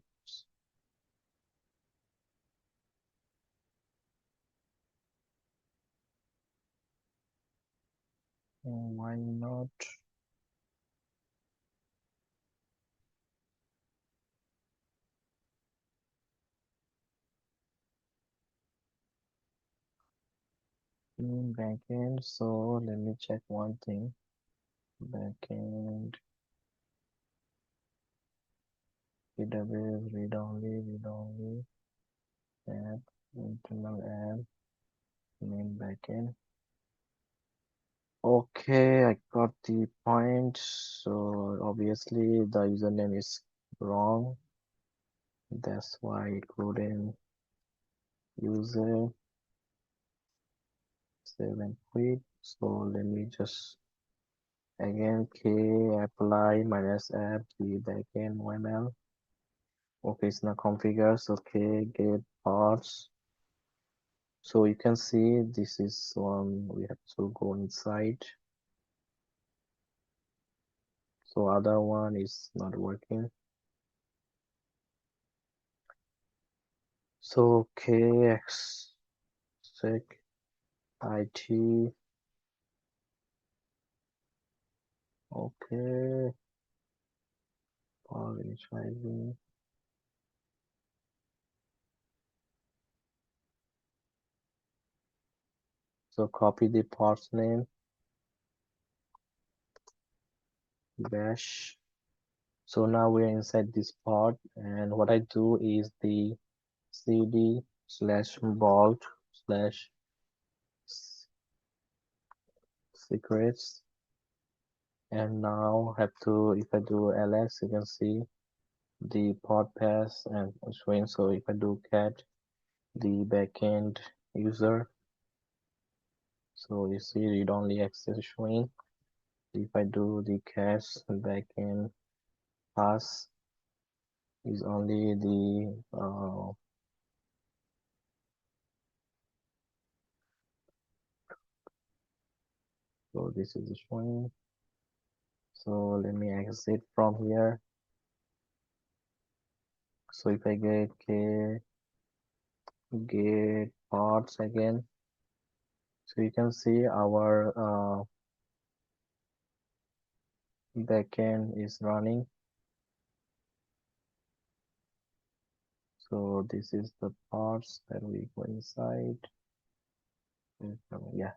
Why not? Backend. So let me check one thing. Backend, AWS, read only, app, internal app, main backend. Okay, I got the point. So obviously the username is wrong. That's why it couldn't use it. Save and quit. So let me just again k apply minus app the backend YML. Okay, it's not configured. So k get parts. So you can see this is one we have to go inside. So other one is not working. So kx sec IT. Okay, power initializing. So copy the parts name, bash. So now we're inside this part, and what I do is the cd slash vault slash secrets, and now have to, if I do ls, you can see the pod path and showing. So if I do cat the backend user, so you see read only access showing. If I do the cache backend pass is only the so this is showing. So let me exit from here. So if I get parts again, so you can see our backend is running. So this is the parts that we go inside. Yeah.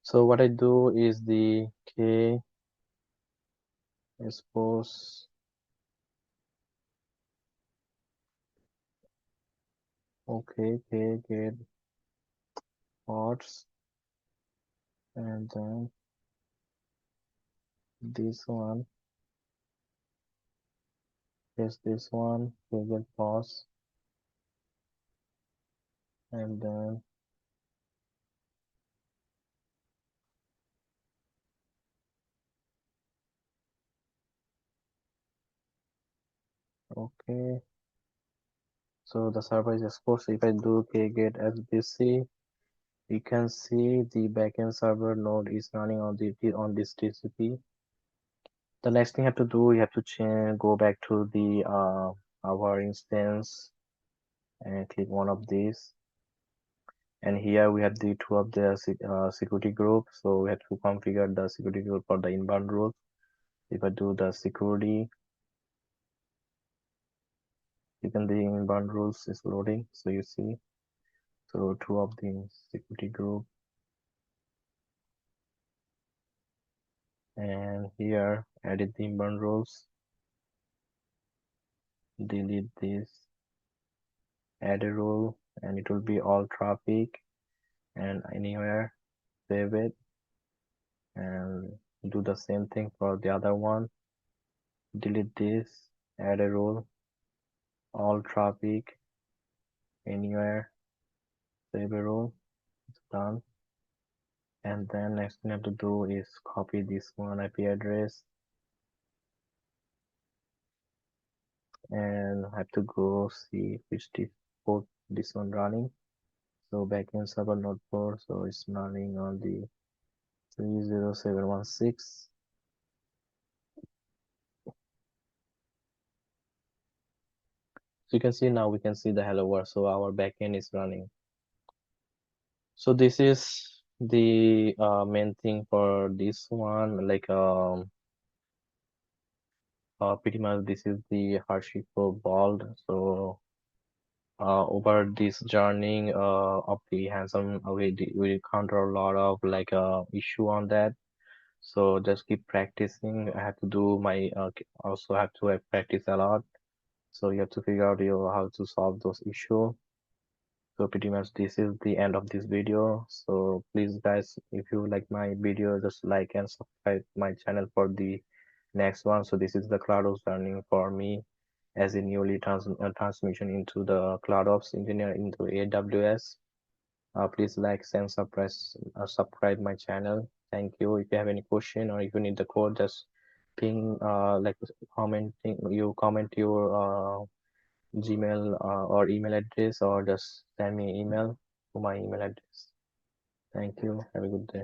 So what I do is the k expose okay k get parts, and then this one is this one k get pause, and then okay. So the server is exposed. If I do k get sbc, you can see the backend server node is running on this TCP. The next thing you have to do, you have to go back to the our instance and click one of these. And here we have the two of the security group. So we have to configure the security group for the inbound rules. If I do the security, you can the inbound rules is loading. So you see, so two of the security group, and here edit the inbound rules, delete this, add a rule, and it will be all traffic and anywhere, save it, and do the same thing for the other one. Delete this, add a rule, all traffic, anywhere, save a rule, it's done. And then next thing I have to do is copy this one IP address, and I have to go see which port this one running. So backend server node port, so it's running on the 30716. So you can see now we can see the hello world. So our backend is running. So this is the main thing for this one. Like pretty much this is the Hashicorp vault. So over this journey of the hands-on, we encounter a lot of like issue on that. So just keep practicing. I have to do my also have to practice a lot. So you have to figure out how to solve those issues. So pretty much this is the end of this video. So please guys, if you like my video, just like and subscribe my channel for the next one. So this is the CloudOps learning for me as a newly transmission into the CloudOps engineer into AWS. Please like and subscribe my channel. Thank you. If you have any question or if you need the code, just ping like commenting. You comment your Gmail or email address, or just send me an email to my email address. Thank you. Have a good day.